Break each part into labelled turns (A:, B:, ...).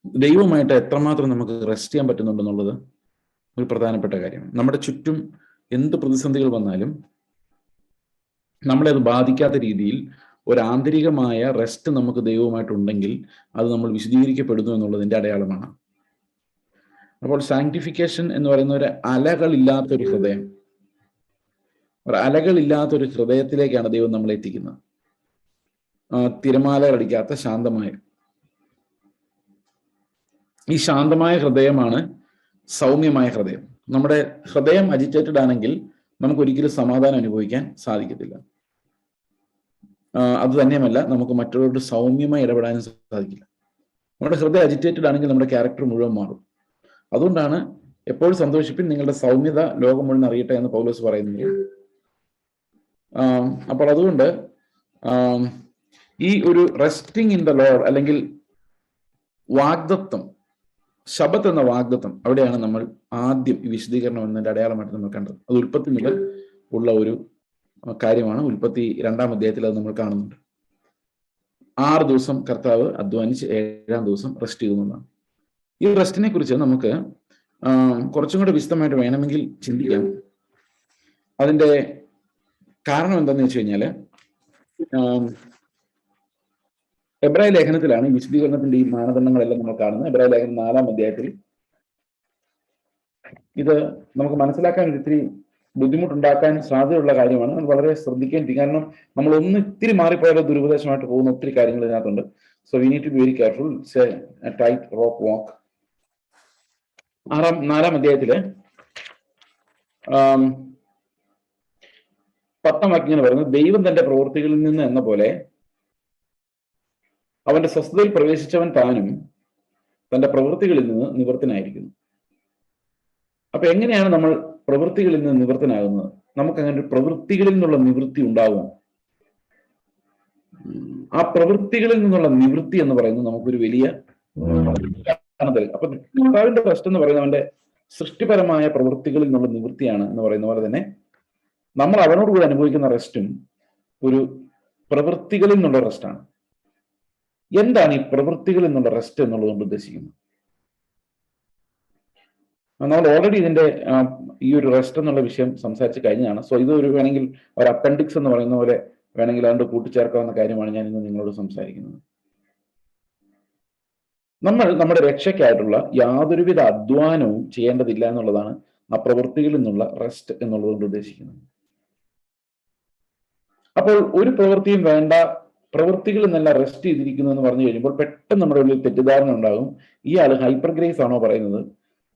A: ദൈവമായിട്ട് എത്രമാത്രം നമുക്ക് റെസ്റ്റ് ചെയ്യാൻ പറ്റുന്നുണ്ടെന്നുള്ളത് ഒരു പ്രധാനപ്പെട്ട കാര്യമാണ്. നമ്മുടെ ചുറ്റും എന്ത് പ്രതിസന്ധികൾ വന്നാലും നമ്മളെ അത് ബാധിക്കാത്ത രീതിയിൽ ഒരു ആന്തരികമായ റെസ്റ്റ് നമുക്ക് ദൈവവുമായിട്ടുണ്ടെങ്കിൽ അത് നമ്മൾ വിശദീകരിക്കപ്പെടുന്നു എന്നുള്ളതിന്റെ അടയാളമാണ്. അപ്പോൾ സാങ്ക്ടിഫിക്കേഷൻ എന്ന് പറയുന്ന ഒരു അലകളില്ലാത്തൊരു ഹൃദയം, ഒരു അലകളില്ലാത്തൊരു ഹൃദയത്തിലേക്കാണ് ദൈവം നമ്മളെ എത്തിക്കുന്നത്. തിരമാലകളടിക്കാത്ത ശാന്തമായ ഈ ശാന്തമായ ഹൃദയമാണ് സൗമ്യമായ ഹൃദയം. നമ്മുടെ ഹൃദയം അജിറ്റേറ്റഡ് ആണെങ്കിൽ നമുക്ക് ഒരിക്കലും സമാധാനം അനുഭവിക്കാൻ സാധിക്കത്തില്ല. അത് തന്നെയുമല്ല, നമുക്ക് മറ്റുള്ളവരോട് സൗമ്യമായി ഇടപെടാനും സാധിക്കില്ല. നമ്മുടെ ഹൃദയം അജിറ്റേറ്റഡ് ആണെങ്കിൽ നമ്മുടെ ക്യാരക്ടർ മുഴുവൻ മാറും. അതുകൊണ്ടാണ് എപ്പോഴും സന്തോഷിപ്പിൻ, നിങ്ങളുടെ സൗമ്യത ലോകം മുഴുവൻ അറിയട്ടെ എന്ന് പൗലോസ് പറയുന്നത്. അപ്പോൾ അതുകൊണ്ട് ഈ ഒരു റെസ്റ്റിംഗ് ഇൻ ദ ലോർഡ് അല്ലെങ്കിൽ വാഗ്ദത്തം, ശബത്ത് എന്ന വാഗ്ദത്തം, അവിടെയാണ് നമ്മൾ ആദ്യം ഈ വിശദീകരണം എന്നതിന്റെ അടയാളമായിട്ട് നമ്മൾ കണ്ടത്. അത് ഉൽപ്പത്തി മുതൽ ഉള്ള ഒരു കാര്യമാണ്. ഉൽപ്പത്തി 2-ാം അധ്യായത്തിൽ അത് നമ്മൾ കാണുന്നുണ്ട്. 6 ദിവസം കർത്താവ് അധ്വാനിച്ച് 7-ാം ദിവസം റെസ്റ്റ് ചെയ്യുന്നതാണ്. ഈ റെസ്റ്റിനെ കുറിച്ച് നമുക്ക് കുറച്ചും കൂടെ വിശദമായിട്ട് വേണമെങ്കിൽ ചിന്തിക്കാം. അതിന്റെ കാരണം എന്താണെന്ന് വെച്ച് കഴിഞ്ഞാൽ, എബ്രായ ലേഖനത്തിലാണ് ഈ വിശദീകരണത്തിന്റെ ഈ മാനദണ്ഡങ്ങളെല്ലാം നമ്മൾ കാണുന്നത്. എബ്രായ ലേഖനം 4-ാം അധ്യായത്തിൽ ഇത് നമുക്ക് മനസ്സിലാക്കാൻ ഇത്തിരി ബുദ്ധിമുട്ടുണ്ടാക്കാൻ സാധ്യതയുള്ള കാര്യമാണ്. നമ്മൾ വളരെ ശ്രദ്ധിക്കേണ്ടിരിക്കും. കാരണം നമ്മൾ ഇത്തിരി മാറിപ്പോയാലോ ദുരുപദേശമായിട്ട് പോകുന്ന ഒത്തിരി കാര്യങ്ങൾ ഇതിനകത്തുണ്ട്. So we need to be very careful. It's a tight rope walk. 4-ാം അധ്യായത്തില് 10-ാം വാക്യം ഇങ്ങനെ പറയുന്നത്, ദൈവം തന്റെ പ്രവൃത്തികളിൽ നിന്ന് എന്ന പോലെ അവന്റെ സ്വസ്ഥതയിൽ പ്രവേശിച്ചവൻ താനും തന്റെ പ്രവൃത്തികളിൽ നിന്ന് നിവൃത്തനായിരിക്കുന്നു. അപ്പൊ എങ്ങനെയാണ് നമ്മൾ പ്രവൃത്തികളിൽ നിന്ന് നിവൃത്തനാകുന്നത്? നമുക്ക് അങ്ങനെ ഒരു പ്രവൃത്തികളിൽ നിന്നുള്ള നിവൃത്തി ഉണ്ടാകുമോ? ആ പ്രവൃത്തികളിൽ നിന്നുള്ള നിവൃത്തി എന്ന് പറയുന്നത് നമുക്കൊരു വലിയ അപ്പൊ കർത്താവിന്റെ റെസ്റ്റ് എന്ന് പറയുന്നത് അവന്റെ സൃഷ്ടിപരമായ പ്രവൃത്തികളിൽ നിന്നുള്ള നിവൃത്തിയാണ് എന്ന് പറയുന്ന പോലെ തന്നെ നമ്മൾ അവനോടുകൂടി അനുഭവിക്കുന്ന റെസ്റ്റും ഒരു പ്രവൃത്തികളിൽ നിന്നുള്ള റെസ്റ്റാണ്. എന്താണ് ഈ പ്രവൃത്തികളിൽ നിന്നുള്ള റെസ്റ്റ് എന്നുള്ളത് കൊണ്ട് ഉദ്ദേശിക്കുന്നത്? നമ്മൾ ഓൾറെഡി ഇതിന്റെ ഈ ഒരു റെസ്റ്റ് എന്നുള്ള വിഷയം സംസാരിച്ച് കഴിഞ്ഞാണ്. സോ ഇത് ഒരു വേണമെങ്കിൽ ഒരു അപ്പൻഡിക്സ് എന്ന് പറയുന്ന പോലെ വേണമെങ്കിൽ അതുകൊണ്ട് കൂട്ടിച്ചേർക്കാവുന്ന കാര്യമാണ് ഞാൻ ഇന്ന് നിങ്ങളോട് സംസാരിക്കുന്നത്. നമ്മൾ നമ്മുടെ രക്ഷയ്ക്കായിട്ടുള്ള യാതൊരുവിധ അധ്വാനവും ചെയ്യേണ്ടതില്ല എന്നുള്ളതാണ് ആ പ്രവൃത്തികളിൽ നിന്നുള്ള റെസ്റ്റ് എന്നുള്ളത് കൊണ്ട് ഉദ്ദേശിക്കുന്നത്. അപ്പോൾ ഒരു പ്രവൃത്തിയും വേണ്ട, പ്രവൃത്തികളിൽ നിന്നല്ല റെസ്റ്റ് ചെയ്തിരിക്കുന്നു എന്ന് പറഞ്ഞു കഴിയുമ്പോൾ പെട്ടെന്ന് നമ്മുടെ ഉള്ളിൽ തെറ്റിദ്ധാരണ ഉണ്ടാകും. ഈ ആള് ഹൈപ്പർ ഗ്രേസ് ആണോ പറയുന്നത്?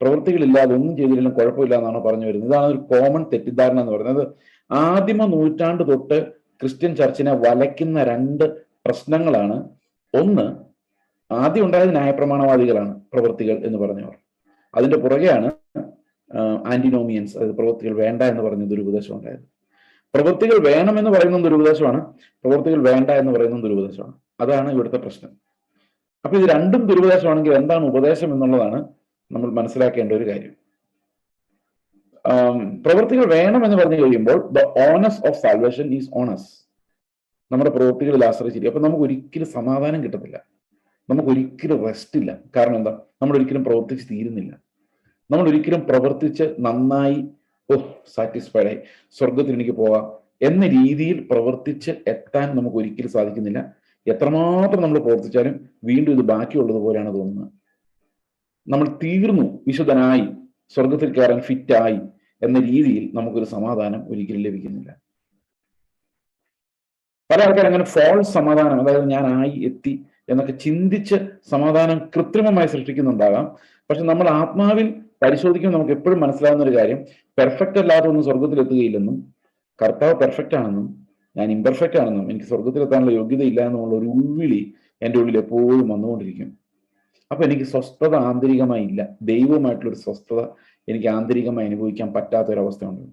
A: പ്രവൃത്തികളില്ലാതെ ഒന്നും ചെയ്തില്ലെങ്കിലും കുഴപ്പമില്ല എന്നാണോ പറഞ്ഞു വരുന്നത്? ഇതാണ് ഒരു കോമൺ തെറ്റിദ്ധാരണ എന്ന് പറയുന്നത്. ആദിമ നൂറ്റാണ്ട് തൊട്ട് ക്രിസ്ത്യൻ ചർച്ചിനെ വലയ്ക്കുന്ന 2 പ്രശ്നങ്ങളാണ്. ഒന്ന്, ആദ്യം ഉണ്ടായത് ന്യായപ്രമാണവാദികളാണ്, പ്രവൃത്തികൾ എന്ന് പറഞ്ഞവർ. അതിന്റെ പുറകെയാണ് ആന്റിനോമിയൻസ്, അതായത് പ്രവൃത്തികൾ വേണ്ട എന്ന് പറയുന്നത് ഒരു ഉപദേശം ഉണ്ടായത്. പ്രവൃത്തികൾ വേണമെന്ന് പറയുന്ന ഒരു ഉപദേശമാണ്, പ്രവൃത്തികൾ വേണ്ട എന്ന് പറയുന്ന ഒരു ഉപദേശമാണ്. അതാണ് ഇവിടുത്തെ പ്രശ്നം. അപ്പൊ ഇത് രണ്ടും ദുരുപദേശമാണെങ്കിൽ എന്താണ് ഉപദേശം എന്നുള്ളതാണ് നമ്മൾ മനസ്സിലാക്കേണ്ട ഒരു കാര്യം. പ്രവൃത്തികൾ വേണമെന്ന് പറഞ്ഞു കഴിയുമ്പോൾ ദ ഓണസ് ഓഫ് സാൽവേഷൻ ഈസ് ഓണസ്. നമ്മുടെ പ്രവൃത്തികളിൽ ആശ്രയിച്ചിരിക്കും. അപ്പൊ നമുക്ക് ഒരിക്കലും സമാധാനം കിട്ടത്തില്ല, നമുക്ക് ഒരിക്കലും റെസ്റ്റ് ഇല്ല. കാരണം എന്താ? നമ്മൾ ഒരിക്കലും പ്രവർത്തിച്ച് തീരുന്നില്ല. നമ്മൾ ഒരിക്കലും പ്രവർത്തിച്ച് നന്നായി സാറ്റിസ്ഫൈഡ് ആയി സ്വർഗത്തിൽ എനിക്ക് പോവാം എന്ന രീതിയിൽ പ്രവർത്തിച്ച് എത്താൻ നമുക്ക് ഒരിക്കലും സാധിക്കുന്നില്ല. എത്രമാത്രം നമ്മൾ പ്രവർത്തിച്ചാലും വീണ്ടും ഇത് ബാക്കിയുള്ളത് പോലെയാണ് തോന്നുന്നത്. നമ്മൾ തീർന്നു, വിശുദ്ധനായി, സ്വർഗത്തിൽ കയറാൻ ഫിറ്റായി എന്ന രീതിയിൽ നമുക്കൊരു സമാധാനം ഒരിക്കലും ലഭിക്കുന്നില്ല. പല ആൾക്കാർ അങ്ങനെ ഫോൾസ് സമാധാനം, അതായത് ഞാൻ ആയി എത്തി എന്നൊക്കെ ചിന്തിച്ച് സമാധാനം കൃത്രിമമായി സൃഷ്ടിക്കുന്നുണ്ടാകാം. പക്ഷെ നമ്മൾ ആത്മാവിൽ പരിശോധിക്കുമ്പോൾ നമുക്ക് എപ്പോഴും മനസ്സിലാവുന്ന ഒരു കാര്യം, പെർഫെക്റ്റ് അല്ലാതെ ഒന്നും സ്വർഗത്തിൽ എത്തുകയില്ലെന്നും കർത്താവ് പെർഫെക്റ്റ് ആണെന്നും ഞാൻ ഇംപെർഫെക്റ്റ് ആണെന്നും എനിക്ക് സ്വർഗത്തിലെത്താനുള്ള യോഗ്യതയില്ല എന്നുള്ള ഒരു ഉൾവിളി എൻ്റെ ഉള്ളിൽ എപ്പോഴും വന്നുകൊണ്ടിരിക്കും. അപ്പൊ എനിക്ക് സ്വസ്ഥത ആന്തരികമായി ഇല്ല, ദൈവവുമായിട്ടുള്ളൊരു സ്വസ്ഥത എനിക്ക് ആന്തരികമായി അനുഭവിക്കാൻ പറ്റാത്തൊരവസ്ഥയുണ്ട്.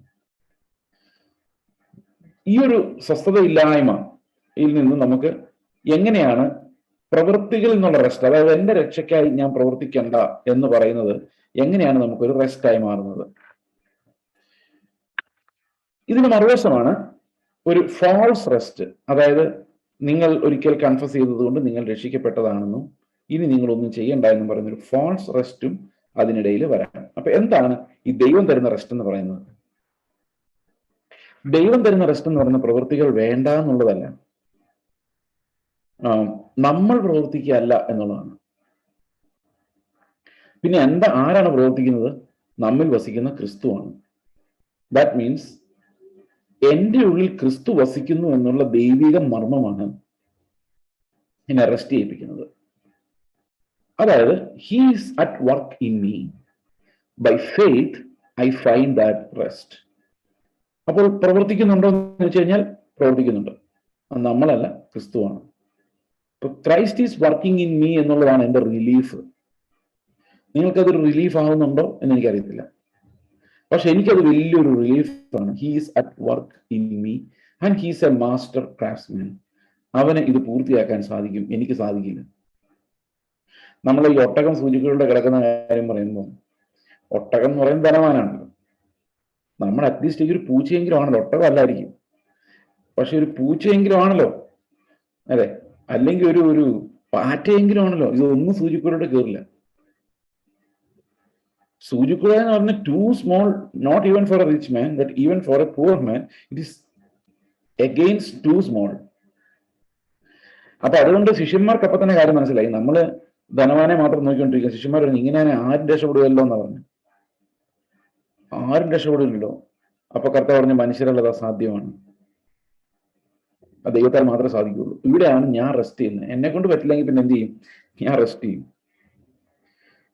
A: ഈ ഒരു സ്വസ്ഥതയില്ലായ്മയിൽ നിന്ന് നമുക്ക് എങ്ങനെയാണ് പ്രവൃത്തികളിൽ നിന്നുള്ള റെസ്റ്റ്, അതായത് എൻ്റെ രക്ഷയ്ക്കായി ഞാൻ പ്രവർത്തിക്കേണ്ട എന്ന് പറയുന്നത് എങ്ങനെയാണ് നമുക്കൊരു റെസ്റ്റായി മാറുന്നത്? ഇതിന് മറുവശമാണ് ഒരു ഫാൾസ് റെസ്റ്റ്. അതായത് നിങ്ങൾ ഒരിക്കൽ കൺഫസ് ചെയ്തത് കൊണ്ട് നിങ്ങൾ രക്ഷിക്കപ്പെട്ടതാണെന്നും ഇനി നിങ്ങളൊന്നും ചെയ്യണ്ട എന്ന് പറയുന്ന ഒരു ഫോൾസ് റെസ്റ്റും അതിനിടയിൽ വരാം. അപ്പൊ എന്താണ് ഈ ദൈവം തരുന്ന റെസ്റ്റ് എന്ന് പറയുന്നത്? ദൈവം തരുന്ന റെസ്റ്റ് എന്ന് പറയുന്ന പ്രവൃത്തികൾ വേണ്ട എന്നുള്ളതല്ല, നമ്മൾ പ്രവർത്തിക്കുകയല്ല എന്നുള്ളതാണ്. പിന്നെ ആരാണ് പ്രവർത്തിക്കുന്നത്? നമ്മിൽ വസിക്കുന്ന ക്രിസ്തുവാണ്. ദാറ്റ് മീൻസ് എൻ്റെ ഉള്ളിൽ ക്രിസ്തു വസിക്കുന്നു എന്നുള്ള ദൈവിക മർമ്മമാണ് എന്നെ റെസ്റ്റ് ചെയ്യിപ്പിക്കുന്നത്. അതായത് he's at work in me, by faith I find that rest. അപ്പോൾ പ്രവർത്തിക്കുന്നുണ്ടോ എന്ന് വെച്ച് കഴിഞ്ഞാൽ പ്രവർത്തിക്കുന്നുണ്ട്, നമ്മളല്ല, ക്രിസ്തുവാണ്. Christ is working in me എന്നുള്ളതാണ് എൻ്റെ റിലീഫ്. നിങ്ങൾക്കതൊരു റിലീഫ് ആവുന്നുണ്ടോ എന്ന് എനിക്കറിയത്തില്ല, പക്ഷെ എനിക്കത് വലിയൊരു റിലീഫാണ്. He's at work in me and he's a master craftsman. അവന് ഇത് പൂർത്തിയാക്കാൻ സാധിക്കും, എനിക്ക് സാധിക്കില്ല. നമ്മൾ ഈ ഒട്ടകം സൂചികളുടെ കിടക്കുന്ന കാര്യം പറയുമ്പോൾ, ഒട്ടകം എന്ന് പറയുന്നത് ധനവാനാണല്ലോ. നമ്മൾ അറ്റ്ലീസ്റ്റ് ഒരു പൂച്ചയെങ്കിലും ആണല്ലോ, ഒട്ടകം അല്ലായിരിക്കും, പക്ഷെ ഒരു പൂച്ചയെങ്കിലും ആണല്ലോ, അതെ, അല്ലെങ്കിൽ ഒരു പാറ്റയെങ്കിലും ആണല്ലോ. ഇതൊന്നും സൂചിക്കുഴയുടെ കയറില്ല. സൂചിക്കുഴ എന്ന് പറഞ്ഞാൽ too small, not even for a rich man, but even for a poor man it is against too small. അപ്പൊ അതുകൊണ്ട് ശിഷ്യന്മാർക്ക് അപ്പൊ തന്നെ കാര്യം മനസ്സിലായി. നമ്മള് ധനവാനെ മാത്രം നോക്കിക്കൊണ്ടിരിക്കുക. ശിഷ്യന്മാർ പറഞ്ഞു, ഇങ്ങനെ ആരും രക്ഷപ്പെടുകയല്ലോ എന്നാ പറഞ്ഞു. ആരും രക്ഷപ്പെടില്ലല്ലോ. അപ്പൊ കർത്താവ് പറഞ്ഞു, മനുഷ്യരുള്ളത് അസാധ്യമാണ്, ദൈവത്താൽ മാത്രമേ സാധിക്കുകയുള്ളൂ. ഇവിടെയാണ് ഞാൻ റെസ്റ്റ് ചെയ്യുന്നത്. എന്നെ കൊണ്ട് പറ്റില്ലെങ്കിൽ പിന്നെ എന്ത് ചെയ്യും? ഞാൻ റെസ്റ്റ് ചെയ്യും.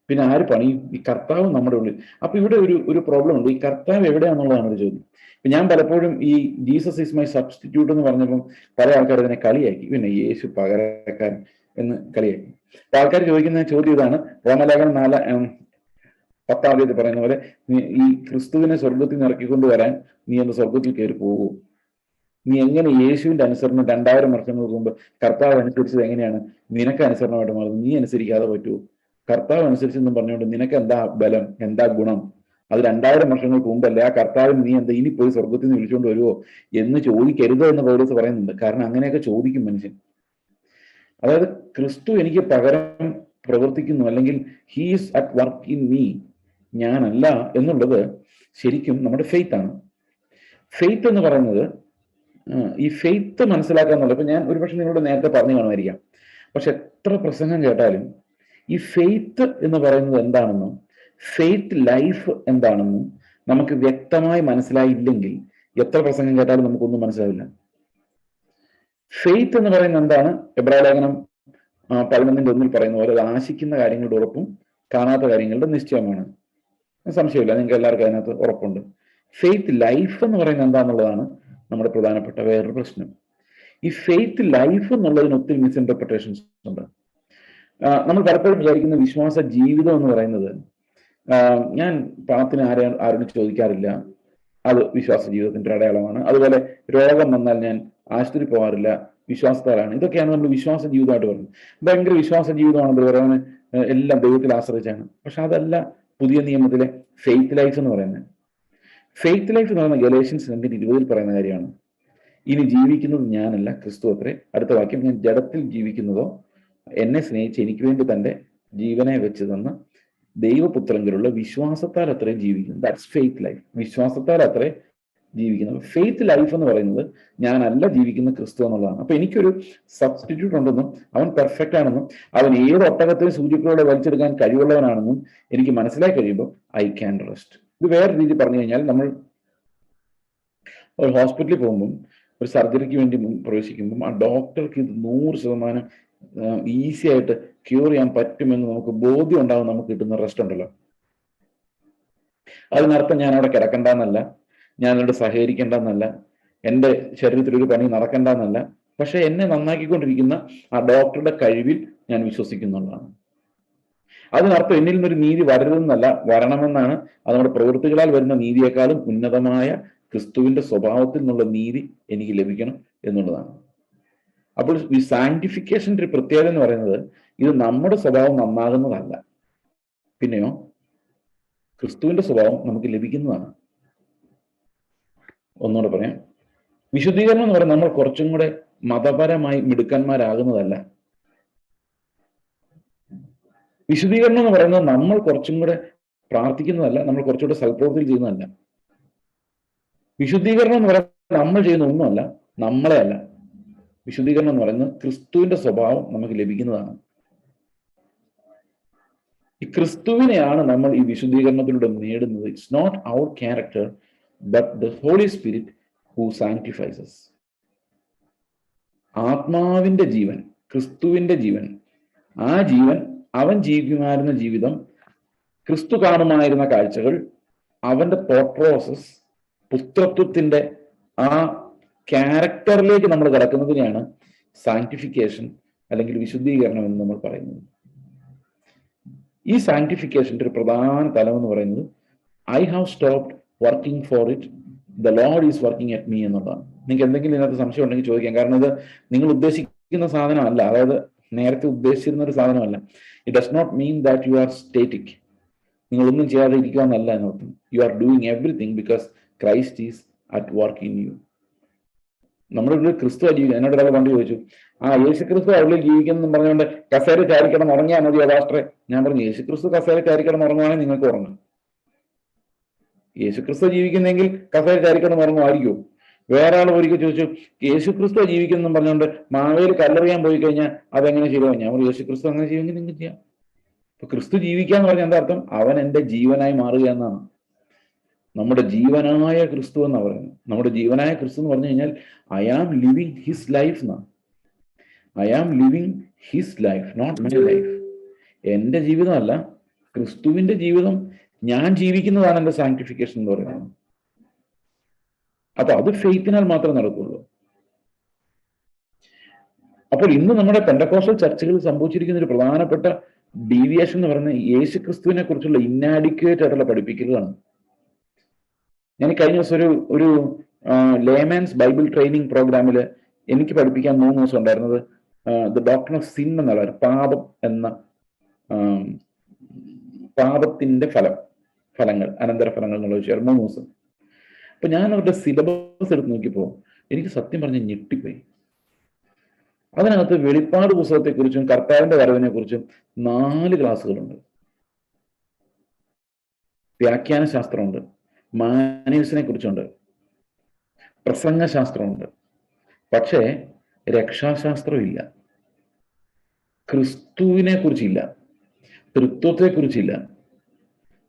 A: പിന്നെ ആര് പണിയും? ഈ കർത്താവ് നമ്മുടെ ഉള്ളിൽ. അപ്പൊ ഇവിടെ ഒരു പ്രോബ്ലം ഉണ്ട്. ഈ കർത്താവ് എവിടെയാണെന്നുള്ളതാണ് ഒരു ചോദ്യം. ഇപ്പൊ ഞാൻ പലപ്പോഴും ഈ ജീസസ് ഈസ് മൈ സബ്സ്റ്റിറ്റ്യൂട്ട് എന്ന് പറഞ്ഞപ്പം പല ആൾക്കാർ അതിനെ കളിയാക്കി, പിന്നെ യേശു പകരക്കാരൻ എന്ന് കളിയാക്കി. അപ്പൊ ആൾക്കാർ ചോദിക്കുന്ന ചോദ്യം ഇതാണ്, റോമലേഖനം 4:10 പറയുന്ന പോലെ, ഈ ക്രിസ്തുവിനെ സ്വർഗത്തിൽ നിന്ന് ഇറക്കിക്കൊണ്ട് വരാൻ നീ ഒന്ന് സ്വർഗത്തിൽ കയറി പോകുമോ? നീ എങ്ങനെ യേശുവിന്റെ അനുസരണം 2000 വർഷങ്ങൾക്ക് മുമ്പ് കർത്താവ് അനുസരിച്ചത് എങ്ങനെയാണ് നിനക്ക് അനുസരണമായിട്ട് മാറുന്നത്? നീ അനുസരിക്കാതെ പറ്റുമോ? കർത്താവ് അനുസരിച്ചെന്നും പറഞ്ഞുകൊണ്ട് നിനക്ക് എന്താ ബലം, എന്താ ഗുണം? അത് 2000 വർഷങ്ങൾക്ക് മുമ്പല്ലേ. ആ കർത്താവിന് നീ എന്താ ഇനി പോയി സ്വർഗത്തിൽ നിന്ന് വിളിച്ചുകൊണ്ട് വരുമോ എന്ന് ചോദിക്കരുത് എന്ന് പൗലോസ് പറയുന്നുണ്ട്. കാരണം അങ്ങനെയൊക്കെ ചോദിക്കും മനുഷ്യൻ. അതായത് ക്രിസ്തു എനിക്ക് പകരം പ്രവർത്തിക്കുന്നു, അല്ലെങ്കിൽ he's at work in me, ഞാനല്ല എന്നുള്ളത് ശരിക്കും നമ്മുടെ ഫെയ്ത്ത് ആണ്. ഫെയ്ത്ത് എന്ന് പറയുന്നത്, ഈ ഫെയ്ത്ത് മനസ്സിലാക്കുക എന്നുള്ളത്, ഇപ്പൊ ഞാൻ ഒരുപക്ഷെ നിങ്ങളോട് നേരത്തെ പറഞ്ഞു കാണുമായിരിക്കാം, പക്ഷെ എത്ര പ്രസംഗം കേട്ടാലും ഈ ഫെയ്ത്ത് എന്ന് പറയുന്നത് എന്താണെന്നും ഫെയ്ത്ത് ലൈഫ് എന്താണെന്നും നമുക്ക് വ്യക്തമായി മനസ്സിലായില്ലെങ്കിൽ എത്ര പ്രസംഗം കേട്ടാലും നമുക്കൊന്നും മനസ്സിലാവില്ല. ഫെയ്ത്ത് എന്ന് പറയുന്നത് എന്താണ്? എബ്രായലേഖനം 11:1 പറയുന്ന പോലെ, അത് ആശിക്കുന്ന കാര്യങ്ങളുടെ ഉറപ്പും കാണാത്ത കാര്യങ്ങളുടെ നിശ്ചയമാണ്. സംശയമില്ല, നിങ്ങൾക്ക് എല്ലാവർക്കും അതിനകത്ത് ഉറപ്പുണ്ട്. ഫെയ്ത്ത് ലൈഫ് എന്ന് പറയുന്നത് എന്താണെന്നുള്ളതാണ് നമ്മുടെ പ്രധാനപ്പെട്ട വേറൊരു പ്രശ്നം. ഈ ഫെയ്ത്ത് ലൈഫ് എന്നുള്ളതിന് ഒത്തിരി മിസ്ഇന്റർപ്രിട്ടേഷൻസ് ഉണ്ട്. നമ്മൾ പലപ്പോഴും വിചാരിക്കുന്ന വിശ്വാസ ജീവിതം എന്ന് പറയുന്നത്, ഞാൻ പണത്തിന് ആരോടും ചോദിക്കാറില്ല, അത് വിശ്വാസ ജീവിതത്തിന്റെ അടയാളമാണ്. അതുപോലെ രോഗം വന്നാൽ ഞാൻ ആശുപത്രി പോകാറില്ല, വിശ്വാസത്താലാണ്. ഇതൊക്കെയാണ് നമ്മൾ വിശ്വാസ ജീവിതമായിട്ട് പറയുന്നത്. ഭയങ്കര വിശ്വാസ ജീവിതമാണെന്ന് പറയാൻ എല്ലാം ദൈവത്തിൽ ആശ്രയിച്ചാണ്. പക്ഷെ അതല്ല പുതിയ നിയമത്തിലെ ഫെയ്ത്ത് ലൈഫ് എന്ന് പറയുന്നത്. ഫെയ്ത്ത് ലൈഫ് എന്ന് പറയുന്ന ഗലേഷ്യൻസ് 2:20 പറയുന്ന കാര്യമാണ്. ഇനി ജീവിക്കുന്നത് ഞാനല്ല, ക്രിസ്തു അത്രേ. അടുത്ത വാക്യം, ഞാൻ ജഡത്തിൽ ജീവിക്കുന്നതോ എന്നെ സ്നേഹിച്ച് എനിക്ക് വേണ്ടി തന്റെ ജീവനെ വെച്ച് തന്ന ദൈവപുത്രങ്കിലുള്ള വിശ്വാസത്താൽ അത്രേ ജീവിക്കുന്നു. That's faith life. വിശ്വാസത്താൽ അത്രേ ജീവിക്കുന്നത്. ഫെയ്ത്ത് ലൈഫ് എന്ന് പറയുന്നത് ഞാനല്ല ജീവിക്കുന്ന ക്രിസ്തു എന്നുള്ളതാണ്. അപ്പൊ എനിക്കൊരു സബ്സ്റ്റിറ്റ്യൂട്ട് ഉണ്ടെന്നും അവൻ പെർഫെക്റ്റ് ആണെന്നും അവൻ ഏത് ഒട്ടകത്തെയും സൂചികളോടെ വലിച്ചെടുക്കാൻ കഴിവുള്ളവനാണെന്നും എനിക്ക് മനസ്സിലായി കഴിയുമ്പോൾ ഐ ക്യാൻ റെസ്റ്റ്. ഇത് വേറെ രീതി പറഞ്ഞു കഴിഞ്ഞാൽ, നമ്മൾ ഒരു ഹോസ്പിറ്റലിൽ പോകുമ്പം ഒരു സർജറിക്ക് വേണ്ടി പ്രവേശിക്കുമ്പം ആ ഡോക്ടർക്ക് ഇത് 100% ഈസി ആയിട്ട് ക്യൂർ ചെയ്യാൻ പറ്റുമെന്ന് നമുക്ക് ബോധ്യം ഉണ്ടാവും. നമുക്ക് കിട്ടുന്ന റെസ്റ്റ് ഉണ്ടല്ലോ, അതിനർത്ഥം ഞാൻ അവിടെ കിടക്കണ്ടെന്നല്ല, ഞാൻ അവിടെ സഹകരിക്കേണ്ടെന്നല്ല, എൻ്റെ ശരീരത്തിൽ ഒരു പണി നടക്കണ്ടെന്നല്ല, പക്ഷെ എന്നെ നന്നാക്കിക്കൊണ്ടിരിക്കുന്ന ആ ഡോക്ടറുടെ കഴിവിൽ ഞാൻ വിശ്വസിക്കുന്നുള്ളതാണ്. അതിനർത്ഥം എന്നിൽ നിന്നൊരു നീതി വരരുതെന്നല്ല, വരണമെന്നാണ്. അത് നമ്മുടെ പ്രവൃത്തികളാൽ വരുന്ന നീതിയെക്കാളും ഉന്നതമായ ക്രിസ്തുവിന്റെ സ്വഭാവത്തിൽ നിന്നുള്ള നീതി എനിക്ക് ലഭിക്കണം എന്നുള്ളതാണ്. അപ്പോൾ ഈ സാങ്ക്ടിഫിക്കേഷന്റെ ഒരു പ്രത്യേകത എന്ന് പറയുന്നത്, ഇത് നമ്മുടെ സ്വഭാവം നന്നാകുന്നതല്ല, പിന്നെയോ ക്രിസ്തുവിന്റെ സ്വഭാവം നമുക്ക് ലഭിക്കുന്നതാണ്. ഒന്നുകൂടെ പറയാം, വിശുദ്ധീകരണം എന്ന് പറയുന്നത് നമ്മൾ കുറച്ചും കൂടെ മതപരമായി മിടുക്കന്മാരാകുന്നതല്ല. വിശുദ്ധീകരണം എന്ന് പറയുന്നത് നമ്മൾ കുറച്ചും കൂടെ പ്രാർത്ഥിക്കുന്നതല്ല, നമ്മൾ കുറച്ചുകൂടെ സൽപ്രവൃത്തിയിൽ ചെയ്യുന്നതല്ല. വിശുദ്ധീകരണം എന്ന് പറയുന്നത് നമ്മൾ ചെയ്യുന്ന ഒന്നുമല്ല, നമ്മളെ അല്ല. വിശുദ്ധീകരണം എന്ന് പറയുന്നത് ക്രിസ്തുവിന്റെ സ്വഭാവം നമുക്ക് ലഭിക്കുന്നതാണ്. ഈ ക്രിസ്തുവിനെയാണ് നമ്മൾ ഈ വിശുദ്ധീകരണത്തിലൂടെ നേടുന്നത്. It's not our character but the Holy Spirit who sanctifies us. ആത്മാവിന്റെ ജീവൻ, ക്രിസ്തുവിന്റെ ജീവൻ, ആ ജീവൻ, അവൻ ജീവിക്കുമായിരുന്ന ജീവിതം, ക്രിസ്തു കാണുമായിരുന്ന കാഴ്ചകൾ, അവന്റെ തോട്ട് പ്രോസസ്, പുത്രത്വത്തിന്റെ ആ ക്യാരക്ടറിലേക്ക് നമ്മൾ കിടക്കുന്നതിനെയാണ് സാങ്ക്ടിഫിക്കേഷൻ അല്ലെങ്കിൽ വിശുദ്ധീകരണം എന്ന് നമ്മൾ പറയുന്നത്. ഈ സാങ്ക്ടിഫിക്കേഷന്റെ ഒരു പ്രധാന തലം എന്ന് പറയുന്നത് I have stopped working for it, the Lord is working at me എന്നുള്ളതാണ്. നിങ്ങൾക്ക് എന്തെങ്കിലും ഇതിനകത്ത് സംശയം ഉണ്ടെങ്കിൽ ചോദിക്കാം. കാരണം ഇത് നിങ്ങൾ ഉദ്ദേശിക്കുന്ന സാധനമല്ല, അതായത് നേരത്തെ ഉദ്ദേശിച്ചിരുന്ന ഒരു സാധനമല്ല. It does not mean that you are static, നിങ്ങളൊന്നും ചെയ്യാതെ ഇരിക്കുക എന്നല്ല എന്നർത്ഥം. You are doing everything because Christ is at work in you. നമ്മളൊരു ക്രിസ്തു ജീവിക്കുക. എന്നോട് ഒരാൾ പണ്ട് ചോദിച്ചു, യേശു ക്രിസ്തു അവളിൽ ജീവിക്കുന്നു പറഞ്ഞുകൊണ്ട് കസേര ചാരിക്കണം ഉറങ്ങിയാൽ മതിയോ പാസ്റ്ററെ? ഞാൻ പറഞ്ഞു, യേശു ക്രിസ്തു കസേര ചാരിക്കണം ഉറങ്ങുവാണെങ്കിൽ നിങ്ങൾക്ക് ഉറങ്ങും. യേശു ക്രിസ്തു ജീവിക്കുന്നെങ്കിൽ കസേര ചാരിക്കണം ഉറങ്ങുമായിരിക്കുമോ? വേറെ ആൾ ഒരിക്കൽ ചോദിച്ചു, യേശു ക്രിസ്തു ജീവിക്കുന്നു പറഞ്ഞുകൊണ്ട് മാവേൽ കല്ലെറിയാൻ പോയി കഴിഞ്ഞാൽ അതെങ്ങനെ ശരിയാവും? ഞാൻ പറഞ്ഞു, യേശു ക്രിസ്തു അങ്ങനെ ചെയ്യുമെങ്കിൽ നിങ്ങൾക്ക് ചെയ്യാം. അപ്പൊ ക്രിസ്തു ജീവിക്കാന്ന് പറഞ്ഞാൽ എന്താ അർത്ഥം? അവൻ എൻ്റെ ജീവനായി മാറുക എന്നാണ്. നമ്മുടെ ജീവനായ ക്രിസ്തു എന്നാണ് പറയുന്നത്. നമ്മുടെ ജീവനായ ക്രിസ്തു എന്ന് പറഞ്ഞു കഴിഞ്ഞാൽ I am living his life എന്നാണ്. I am living his life, not my life. എൻ്റെ ജീവിതമല്ല, ക്രിസ്തുവിന്റെ ജീവിതം ഞാൻ ജീവിക്കുന്നതാണ് എൻ്റെ സാങ്ക്ടിഫിക്കേഷൻ എന്ന് പറയുന്നത്. അപ്പൊ അത് ഫെയ്ത്തിനാൽ മാത്രമേ നടക്കുള്ളൂ. അപ്പോൾ ഇന്ന് നമ്മുടെ പെന്തക്കോസ്റ്റൽ ചർച്ചകളിൽ സംഭവിച്ചിരിക്കുന്ന ഒരു പ്രധാനപ്പെട്ട ഡീവിയേഷൻ എന്ന് പറയുന്നത് യേശു ക്രിസ്തുവിനെ കുറിച്ചുള്ള ഇന്നാഡിക്വേറ്റ് ആയിട്ടുള്ള പഠിപ്പിക്കലുകളാണ്. ഞാൻ കഴിഞ്ഞ ദിവസം ഒരു ലേമാൻസ് ബൈബിൾ ട്രെയിനിങ് പ്രോഗ്രാമിൽ എനിക്ക് പഠിപ്പിക്കാൻ 3 ദിവസം ഉണ്ടായിരുന്നത് ദ ഡോക്ടർ ഓഫ് സിൻ എന്നുള്ള പാപം എന്ന പാപത്തിന്റെ ഫലങ്ങൾ, അനന്തരഫലങ്ങൾ എന്നുള്ള വിഷയം 3 ദിവസം. അപ്പൊ ഞാൻ അവരുടെ സിലബസ് എടുത്ത് നോക്കിയപ്പോ എനിക്ക് സത്യം പറഞ്ഞ് ഞെട്ടിപ്പോയി. അതിനകത്ത് വെളിപ്പാട് പുസ്തകത്തെക്കുറിച്ചും കർത്താവിന്റെ വരവിനെ കുറിച്ചും 4 ക്ലാസ്സുകളുണ്ട്. വ്യാഖ്യാന ശാസ്ത്രമുണ്ട്, മാനേഴ്സിനെ കുറിച്ചുണ്ട്, പ്രസംഗശാസ്ത്രമുണ്ട്. പക്ഷേ രക്ഷാശാസ്ത്രം ഇല്ല, ക്രിസ്തുവിനെ കുറിച്ചില്ല, തൃത്വത്തെ കുറിച്ചില്ല.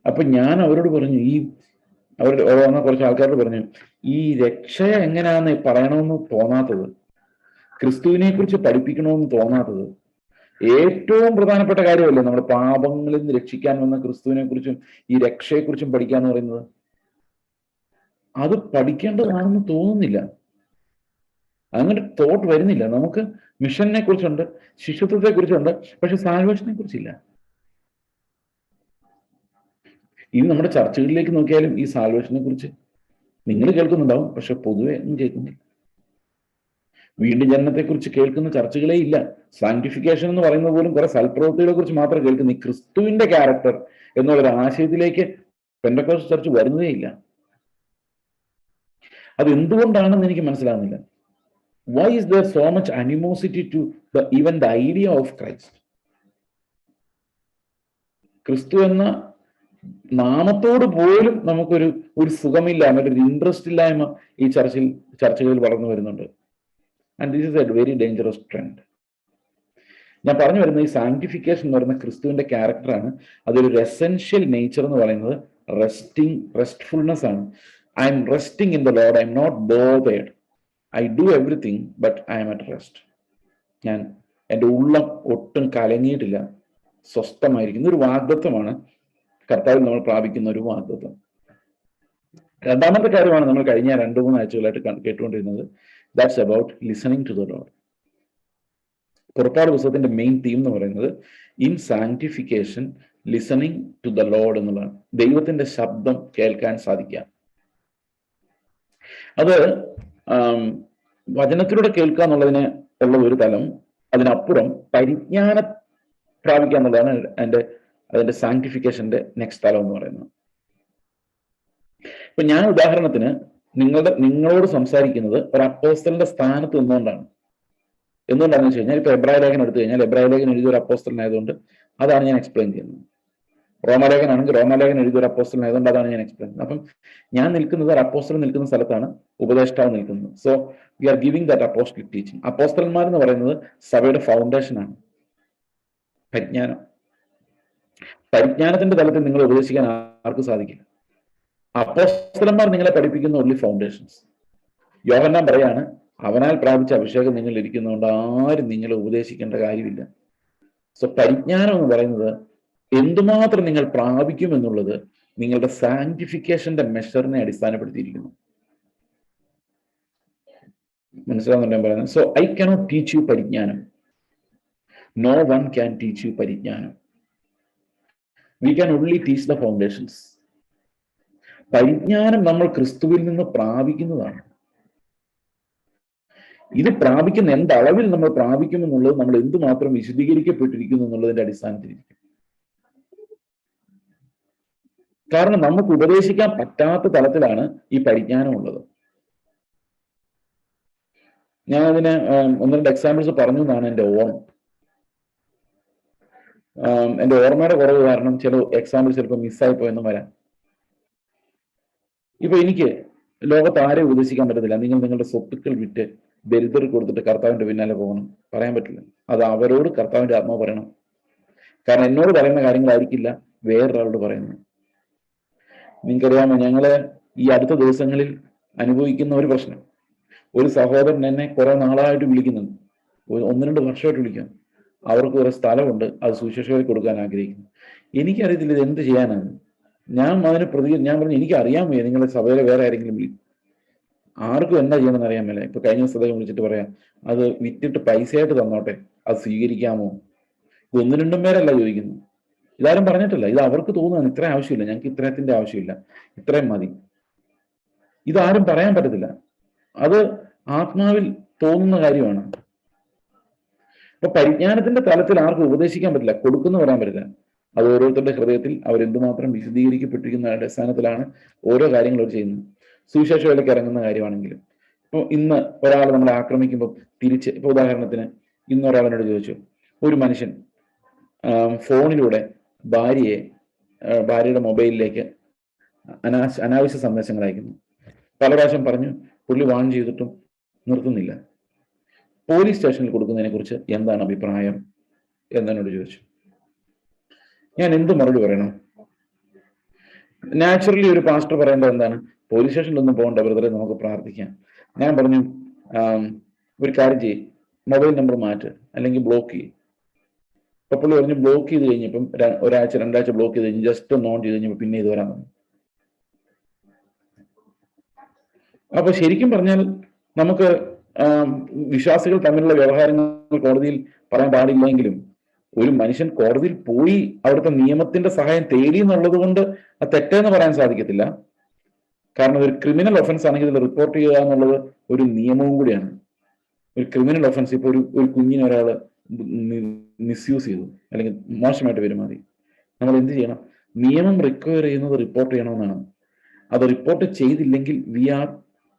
A: അപ്പൊ ഞാൻ അവരോട് പറഞ്ഞു, അവരുടെ വന്ന കുറച്ച് ആൾക്കാരോട് പറഞ്ഞു, ഈ രക്ഷ എങ്ങനെയാന്ന് പറയണമെന്ന് തോന്നാത്തത്, ക്രിസ്തുവിനെ കുറിച്ച് പഠിപ്പിക്കണമെന്ന് തോന്നാത്തത് ഏറ്റവും പ്രധാനപ്പെട്ട കാര്യമല്ലേ നമ്മുടെ പാപങ്ങളിൽ നിന്ന് രക്ഷിക്കാൻ വന്ന ക്രിസ്തുവിനെ കുറിച്ചും ഈ രക്ഷയെക്കുറിച്ചും പഠിക്കാന്ന് പറയുന്നത്? അത് പഠിക്കേണ്ടതാണെന്ന് തോന്നുന്നില്ല. അങ്ങനെ തോട്ട് വരുന്നില്ല. നമുക്ക് മിഷനെ കുറിച്ചുണ്ട്, ശിഷ്യത്വത്തെ കുറിച്ചുണ്ട്, പക്ഷെ സാൽവേഷനെ കുറിച്ചില്ല. ഇനി നമ്മുടെ ചർച്ചകളിലേക്ക് നോക്കിയാലും ഈ സാൽവേഷനെ കുറിച്ച് നിങ്ങൾ കേൾക്കുന്നുണ്ടാവും, പക്ഷെ പൊതുവെ ഒന്നും കേൾക്കുന്നില്ല. വീണ്ടും ജനനത്തെക്കുറിച്ച് കേൾക്കുന്ന ചർച്ചകളേ ഇല്ല. സാങ്ക്ടിഫിക്കേഷൻ എന്ന് പറയുന്നത് പോലും കുറെ സൽപ്രവൃത്തികളെ കുറിച്ച് മാത്രം കേൾക്കുന്നു. ഈ ക്രിസ്തുവിന്റെ ക്യാരക്ടർ എന്നുള്ളൊരു ആശയത്തിലേക്ക് പെന്തക്കോസ്റ്റ് ചർച്ച് വരുന്നതേ ഇല്ല. അത് എന്തുകൊണ്ടാണെന്ന് എനിക്ക് മനസ്സിലാകുന്നില്ല. Why is there so much animosity to even the idea of Christ? ക്രിസ്തു എന്ന നാമത്തോട് പോലും നമുക്കൊരു സുഖമില്ലായ്മ, ഒരു ഇൻട്രസ്റ്റ് ഇല്ലായ്മ ഈ ചർച്ചകളിൽ വളർന്നു വരുന്നുണ്ട്. And this is A very dangerous trend. ഞാൻ പറഞ്ഞു വരുന്നത് ഈ സാങ്ക്ടിഫിക്കേഷൻ എന്ന് പറയുന്ന ക്രിസ്തുവിന്റെ ക്യാരക്ടറാണ്. അതൊരു എസെൻഷ്യൽ നേച്ചർ എന്ന് പറയുന്നത് റെസ്റ്റ്ഫുൾനെസ് ആണ്. I'm resting in the Lord, I'm not bothered, I do everything but I'm at rest. ഞാൻ എൻ്റെ ഉള്ളം ഒട്ടും കലങ്ങിയിട്ടില്ല, സ്വസ്ഥമായിരിക്കുന്ന ഒരു വാഗ്ദത്വമാണ് കർത്താവിൽ നമ്മൾ പ്രാപിക്കുന്ന ഒരു വാഗ്ദത്വം. രണ്ടാമത്തെ കാര്യമാണ് നമ്മൾ കഴിഞ്ഞ 2-3 ആഴ്ചകളായിട്ട് കേട്ടുകൊണ്ടിരുന്നത്. That's about listening to the Lord. പുറപ്പാട് പുസ്തകത്തിന്റെ മെയിൻ തീം എന്ന് പറയുന്നത് in sanctification listening to the Lord എന്നുള്ളതാണ്. ദൈവത്തിന്റെ ശബ്ദം കേൾക്കാൻ സാധിക്കുക. അത് വചനത്തിലൂടെ കേൾക്കുക എന്നുള്ളതിന് ഉള്ള ഒരു തലം, അതിനപ്പുറം പരിജ്ഞാനം പ്രാപിക്കുക എന്നുള്ളതാണ് അതിന്റെ സാങ്ക്ടിഫിക്കേഷന്റെ നെക്സ്റ്റ് തലം എന്ന് പറയുന്നത്. ഇപ്പൊ ഞാൻ ഉദാഹരണത്തിന് നിങ്ങളോട് സംസാരിക്കുന്നത് ഒരു അപ്പോസ്തലന്റെ സ്ഥാനത്ത് നിന്നുകൊണ്ടാണ്. എന്തുകൊണ്ടാണെന്ന് വെച്ച് കഴിഞ്ഞാൽ ഇപ്പൊ എബ്രായ ലേഖനം എടുത്തു കഴിഞ്ഞാൽ എബ്രായ ലേഖനം എഴുതിയ ഒരു അപ്പോസ്തലനായതുകൊണ്ട് അതാണ് ഞാൻ എക്സ്പ്ലെയിൻ ചെയ്യുന്നത്. റോമാലേഖനാണെങ്കിൽ റോമാലേഖൻ എഴുതിയ ഒരു അപ്പോസ്റ്റലൻ ആയതുകൊണ്ട് അതാണ് ഞാൻ എക്സ്പ്ലെയിൻ ചെയ്യുന്നത്. അപ്പം ഞാൻ നിൽക്കുന്നത് ഒരു അപ്പോസ്റ്റലൻ നിൽക്കുന്ന സ്ഥലത്താണ് ഉപദേഷ്ടാവ് നിൽക്കുന്നത്. So we are giving that apostolic teaching. അപ്പോസ്റ്റലന്മാർ എന്ന് പറയുന്നത് സഭയുടെ ഫൗണ്ടേഷൻ ആണ്. പരിജ്ഞാനത്തിന്റെ തലത്തിൽ നിങ്ങൾ ഉപദേശിക്കാൻ ആർക്കും സാധിക്കില്ല. അപ്പോസ്തലന്മാർ നിങ്ങളെ പഠിപ്പിക്കുന്ന ഓൺലി ഫൗണ്ടേഷൻസ്. യോഹന്നാൻ പറയാണ്, അവനാൽ പ്രാപിച്ച അഭിഷേകം നിങ്ങൾ ഇരിക്കുന്നതുകൊണ്ട് ആരും നിങ്ങളെ ഉപദേശിക്കേണ്ട കാര്യമില്ല. സോ പരിജ്ഞാനം എന്ന് പറയുന്നത് എന്തുമാത്രം നിങ്ങൾ പ്രാപിക്കും എന്നുള്ളത് നിങ്ങളുടെ സാങ്ക്ടിഫിക്കേഷന്റെ മെഷറിനെ അടിസ്ഥാനപ്പെടുത്തിയിരിക്കുന്നു. മനസ്സിലാവുന്നുണ്ട് ഞാൻ പറയുന്നത്? So I cannot teach you പരിജ്ഞാനം. No one can teach you പരിജ്ഞാനം. We can only teach the foundations. പരിജ്ഞാനം നമ്മൾ ക്രിസ്തുവിൽ നിന്ന് പ്രാപിക്കുന്നതാണ്. ഇത് പ്രാപിക്കുന്ന എന്തളവിൽ നമ്മൾ പ്രാപിക്കും എന്നുള്ളത് നമ്മൾ എന്തുമാത്രം വിശദീകരിക്കപ്പെട്ടിരിക്കുന്നു എന്നുള്ളതിന്റെ അടിസ്ഥാനത്തിലിരിക്കും. കാരണം നമുക്ക് ഉപദേശിക്കാൻ പറ്റാത്ത തലത്തിലാണ് ഈ പരിജ്ഞാനം ഉള്ളത്. ഞാൻ അതിന് ഒന്ന് രണ്ട് എക്സാമ്പിൾസ് പറഞ്ഞു എന്നാണ് എൻ്റെ ഓർമ്മ. എൻ്റെ ഓർമ്മയുടെ കുറവ് കാരണം ചില എക്സാമ്പിൾസ് ചിലപ്പോൾ മിസ്സായി പോയെന്നും വരാം. ഇപ്പൊ എനിക്ക് ലോകത്ത് ആരെ ഉപദേശിക്കാൻ പറ്റത്തില്ല, നിങ്ങൾ നിങ്ങളുടെ സ്വത്തുക്കൾ വിറ്റ് ദരിദ്രർക്ക് കൊടുത്തിട്ട് കർത്താവിന്റെ പിന്നാലെ പോകണം, പറയാൻ പറ്റില്ല. അത് അവരോട് കർത്താവിന്റെ ആത്മാവ് പറയണം. കാരണം എന്നോട് പറയുന്ന കാര്യങ്ങളായിരിക്കില്ല വേറൊരാളോട് പറയുന്നത്. നിങ്ങൾക്കറിയാമോ, ഞങ്ങള് ഈ അടുത്ത ദിവസങ്ങളിൽ അനുഭവിക്കുന്ന ഒരു പ്രശ്നം, ഒരു സഹോദരൻ എന്നെ കുറെ നാളായിട്ട് വിളിക്കുന്നുണ്ട്, 1-2 വർഷമായിട്ട് വിളിക്കാം. അവർക്ക് ഒരു സ്ഥലമുണ്ട്, അത് സുശേഷകർക്ക് കൊടുക്കാൻ ആഗ്രഹിക്കുന്നു. എനിക്കറിയത്തില്ല ഇത് എന്ത് ചെയ്യാനാണ്. ഞാൻ അതിന് ഞാൻ പറഞ്ഞു, എനിക്ക് അറിയാൻ വയ്യ, നിങ്ങളുടെ സഭയിലെ വേറെ ആരെങ്കിലും വിളിക്കും. ആർക്കും എന്താ ചെയ്യണമെന്ന് അറിയാൻ മേലെ. ഇപ്പൊ കഴിഞ്ഞ ദിവസം വിളിച്ചിട്ട് പറയാം, അത് വിറ്റിട്ട് പൈസയായിട്ട് തന്നോട്ടെ, അത് സ്വീകരിക്കാമോ? ഇത് 1-2 പേരല്ല ചോദിക്കുന്നു, ഇതാരും പറഞ്ഞിട്ടില്ല. ഇത് അവർക്ക് തോന്നുകയാണ്, ഇത്ര ആവശ്യമില്ല, ഞങ്ങൾക്ക് ഇത്രത്തിന്റെ ആവശ്യമില്ല, ഇത്രയും മതി. ഇതാരും പറയാൻ പറ്റത്തില്ല, അത് ആത്മാവിൽ തോന്നുന്ന കാര്യമാണ്. അപ്പൊ പരിജ്ഞാനത്തിന്റെ തലത്തിൽ ആർക്കും ഉപദേശിക്കാൻ പറ്റില്ല, കൊടുക്കുന്നു പറയാൻ പറ്റില്ല. അത് ഓരോരുത്തരുടെ ഹൃദയത്തിൽ അവരെന്തുമാത്രം വിശദീകരിക്കപ്പെട്ടിരിക്കുന്ന അടിസ്ഥാനത്തിലാണ് ഓരോ കാര്യങ്ങൾ അവർ ചെയ്യുന്നത്. സുവിശേഷ വേലയ്ക്ക് ഇറങ്ങുന്ന കാര്യമാണെങ്കിലും, ഇപ്പോൾ ഇന്ന് ഒരാൾ നമ്മളെ ആക്രമിക്കുമ്പോൾ തിരിച്ച്, ഇപ്പൊ ഉദാഹരണത്തിന് ഇന്ന് ഒരാളിനോട് ചോദിച്ചു, ഒരു മനുഷ്യൻ ഫോണിലൂടെ ഭാര്യയുടെ മൊബൈലിലേക്ക് അനാവശ്യ സന്ദേശങ്ങൾ അയക്കുന്നു. പല പ്രാവശ്യം പറഞ്ഞു, പുള്ളി വാൺ ചെയ്തിട്ടും നിർത്തുന്നില്ല. പോലീസ് സ്റ്റേഷനിൽ കൊടുക്കുന്നതിനെ കുറിച്ച് എന്താണ് അഭിപ്രായം എന്നോട് ചോദിച്ചു. ഞാൻ എന്ത് മറുപടി പറയണം? നാച്ചുറലി ഒരു പാസ്റ്റർ പറയേണ്ടത് എന്താണ്? പോലീസ് സ്റ്റേഷനിലൊന്നും പോകണ്ട ബ്രദറെ, നമുക്ക് പ്രാർത്ഥിക്കാം. ഞാൻ പറഞ്ഞു, ഒരു കാര്യം ചെയ്യും, മൊബൈൽ നമ്പർ മാറ്റ്, അല്ലെങ്കിൽ ബ്ലോക്ക് ചെയ്യും. അപ്പൊ പുള്ളി പറഞ്ഞു, ബ്ലോക്ക് ചെയ്ത് കഴിഞ്ഞപ്പം 1-2 ആഴ്ച ബ്ലോക്ക് ചെയ്ത് കഴിഞ്ഞ് ജസ്റ്റ് ഒന്ന് ഓൺ ചെയ്ത് കഴിഞ്ഞപ്പോൾ പിന്നെ ഇത് വരാൻ തുടങ്ങി. അപ്പൊ ശരിക്കും പറഞ്ഞാൽ നമുക്ക് വിശ്വാസികൾ തമ്മിലുള്ള വ്യവഹാരങ്ങൾ കോടതിയിൽ പറയാൻ പാടില്ലെങ്കിലും, ഒരു മനുഷ്യൻ കോടതിയിൽ പോയി അവിടുത്തെ നിയമത്തിന്റെ സഹായം തേടി എന്നുള്ളത് കൊണ്ട് അത് തെറ്റെന്ന് പറയാൻ സാധിക്കത്തില്ല. കാരണം ഒരു ക്രിമിനൽ ഒഫൻസ് ആണെങ്കിൽ ഇത് റിപ്പോർട്ട് ചെയ്യുക എന്നുള്ളത് ഒരു നിയമവും കൂടിയാണ്. ഒരു ക്രിമിനൽ ഒഫൻസ്, ഇപ്പൊ ഒരു കുഞ്ഞിനെ ഒരാൾ മിസ്യൂസ് ചെയ്തു അല്ലെങ്കിൽ മോശമായിട്ട് പെരുമാറി, നമ്മൾ എന്ത് ചെയ്യണം? നിയമം റിക്വയർ ചെയ്യുന്നത് റിപ്പോർട്ട് ചെയ്യണമെന്നാണ്. അത് റിപ്പോർട്ട് ചെയ്തില്ലെങ്കിൽ we are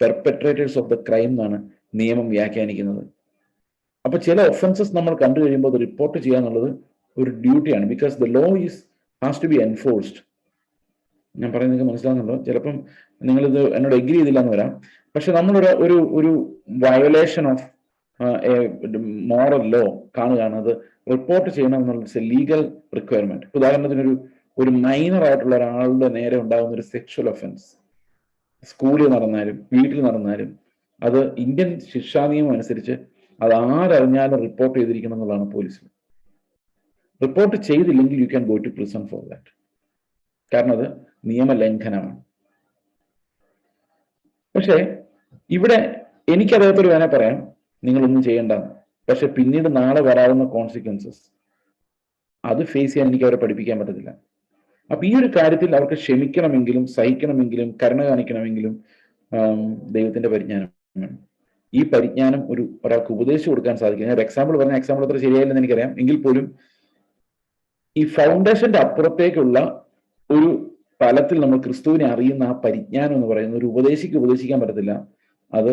A: perpetrators of the crime എന്നാണ് നിയമം വ്യാഖ്യാനിക്കുന്നത്. അപ്പൊ ചില ഒഫൻസസ് നമ്മൾ കണ്ടു കഴിയുമ്പോൾ അത് റിപ്പോർട്ട് ചെയ്യുക എന്നുള്ളത് ഒരു ഡ്യൂട്ടിയാണ്. Because the law has to be enforced. ഞാൻ പറയുന്നത് നിങ്ങൾക്ക് മനസ്സിലാകുന്നുണ്ടോ? ചിലപ്പം നിങ്ങളിത് എന്നോട് എഗ്രി ചെയ്തില്ല എന്ന് വരാം, പക്ഷെ നമ്മളൊരു ഒരു ഒരു വയലേഷൻ ഓഫ് മോറൽ ലോ കാണുകയാണ്, അത് റിപ്പോർട്ട് ചെയ്യണം എന്നുള്ള ലീഗൽ റിക്വയർമെന്റ്. ഉദാഹരണത്തിന് ഒരു മൈനർ ആയിട്ടുള്ള ഒരാളുടെ നേരെ ഉണ്ടാകുന്ന ഒരു സെക്ഷൽ ഒഫൻസ് സ്കൂളിൽ നടന്നാലും വീട്ടിൽ നടന്നാലും അത് ഇന്ത്യൻ ശിക്ഷാ നിയമം അനുസരിച്ച് അത് ആരറിഞ്ഞാലും റിപ്പോർട്ട് ചെയ്തിരിക്കണം എന്നുള്ളതാണ് പോലീസിൽ. റിപ്പോർട്ട് ചെയ്തില്ലെങ്കിൽ you can go to prison for that. കാരണം അത് നിയമലംഘനമാണ്. പക്ഷേ ഇവിടെ എനിക്ക് അദ്ദേഹത്തോട് വേണേൽ പറയാം, നിങ്ങളൊന്നും ചെയ്യേണ്ടെന്ന്. പക്ഷെ പിന്നീട് നാളെ വരാവുന്ന കോൺസിക്വൻസസ് അത് ഫേസ് ചെയ്യാൻ എനിക്ക് അവരെ പഠിപ്പിക്കാൻ പറ്റത്തില്ല. അപ്പൊ ഈ ഒരു കാര്യത്തിൽ അവർക്ക് ക്ഷമിക്കണമെങ്കിലും സഹിക്കണമെങ്കിലും കരുണ കാണിക്കണമെങ്കിലും ദൈവത്തിന്റെ പരിജ്ഞാനം വേണം. ഈ പരിജ്ഞാനം ഒരാൾക്ക് ഉപദേശിച്ചു കൊടുക്കാൻ സാധിക്കും. ഞാൻ ഒരു എക്സാമ്പിൾ പറഞ്ഞ എക്സാമ്പിൾ അത്ര ശരിയായില്ലെന്ന് എനിക്കറിയാം, എങ്കിൽ പോലും ഈ ഫൗണ്ടേഷന്റെ അപ്പുറത്തേക്കുള്ള ഒരു തലത്തിൽ നമ്മൾ ക്രിസ്തുവിനെ അറിയുന്ന ആ പരിജ്ഞാനം എന്ന് പറയുന്ന ഒരു ഉപദേശിക്കാൻ പറ്റത്തില്ല. അത്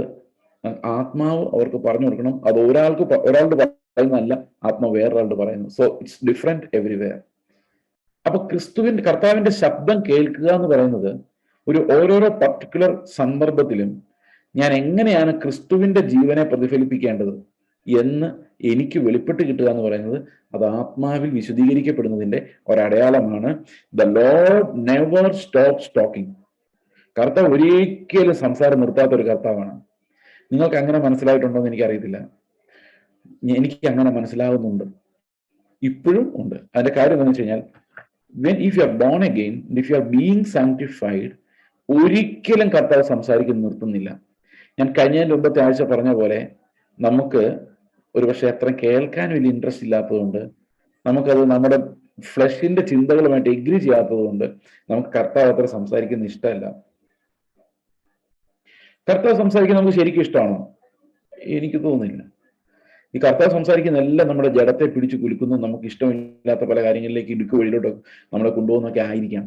A: ആത്മാവ് അവർക്ക് പറഞ്ഞു കൊടുക്കണം. അത് ഒരാളുടെ പറയുന്നതല്ല ആത്മാവ് വേറൊരാളോട് പറയുന്നു. So it's different everywhere. അപ്പൊ കർത്താവിന്റെ ശബ്ദം കേൾക്കുക എന്ന് പറയുന്നത് ഓരോരോ പർട്ടിക്കുലർ സന്ദർഭത്തിലും ഞാൻ എങ്ങനെയാണ് ക്രിസ്തുവിന്റെ ജീവനെ പ്രതിഫലിപ്പിക്കേണ്ടത് എന്ന് എനിക്ക് വെളിപ്പെട്ട് കിട്ടുക എന്ന് പറയുന്നത് അത് ആത്മാവിൽ വിശദീകരിക്കപ്പെടുന്നതിന്റെ ഒരടയാളമാണ്. The Lord never stops talking. കർത്താവ് ഒരിക്കലും സംസാരം നിർത്താത്ത ഒരു കർത്താവാണ്. നിങ്ങൾക്ക് അങ്ങനെ മനസ്സിലായിട്ടുണ്ടോ എന്ന് എനിക്കറിയത്തില്ല. എനിക്ക് അങ്ങനെ മനസ്സിലാകുന്നുണ്ട്, ഇപ്പോഴും ഉണ്ട്. അതിന്റെ കാര്യം എന്താണെന്ന് വെച്ച് കഴിഞ്ഞാൽ, if you are born again, if you are being sanctified, ഒരിക്കലും കർത്താവ് സംസാരിക്കുന്നത് നിർത്തുന്നില്ല. ഞാൻ കഴിഞ്ഞ മുമ്പത്തെ ആഴ്ച പറഞ്ഞ പോലെ നമുക്ക് ഒരുപക്ഷെ അത്ര കേൾക്കാൻ വലിയ ഇൻട്രസ്റ്റ് ഇല്ലാത്തതുകൊണ്ട്, നമുക്കത് നമ്മുടെ ഫ്ലഷിന്റെ ചിന്തകളുമായിട്ട് എഗ്രി ചെയ്യാത്തത് കൊണ്ട് നമുക്ക് കർത്താവ് അത്ര സംസാരിക്കുന്ന ഇഷ്ടമല്ല. കർത്താവ് സംസാരിക്കുന്നത് നമുക്ക് ശരിക്കും ഇഷ്ടമാണോ? എനിക്ക് തോന്നുന്നില്ല. ഈ കർത്താവ് സംസാരിക്കുന്ന എല്ലാം നമ്മുടെ ജഡത്തെ പിടിച്ചു കുലുക്കുന്നു, നമുക്ക് ഇഷ്ടമില്ലാത്ത പല കാര്യങ്ങളിലേക്ക് ഇടുക്ക് വഴിയിലോട്ട് നമ്മളെ കൊണ്ടുപോകുന്നൊക്കെ ആയിരിക്കാം.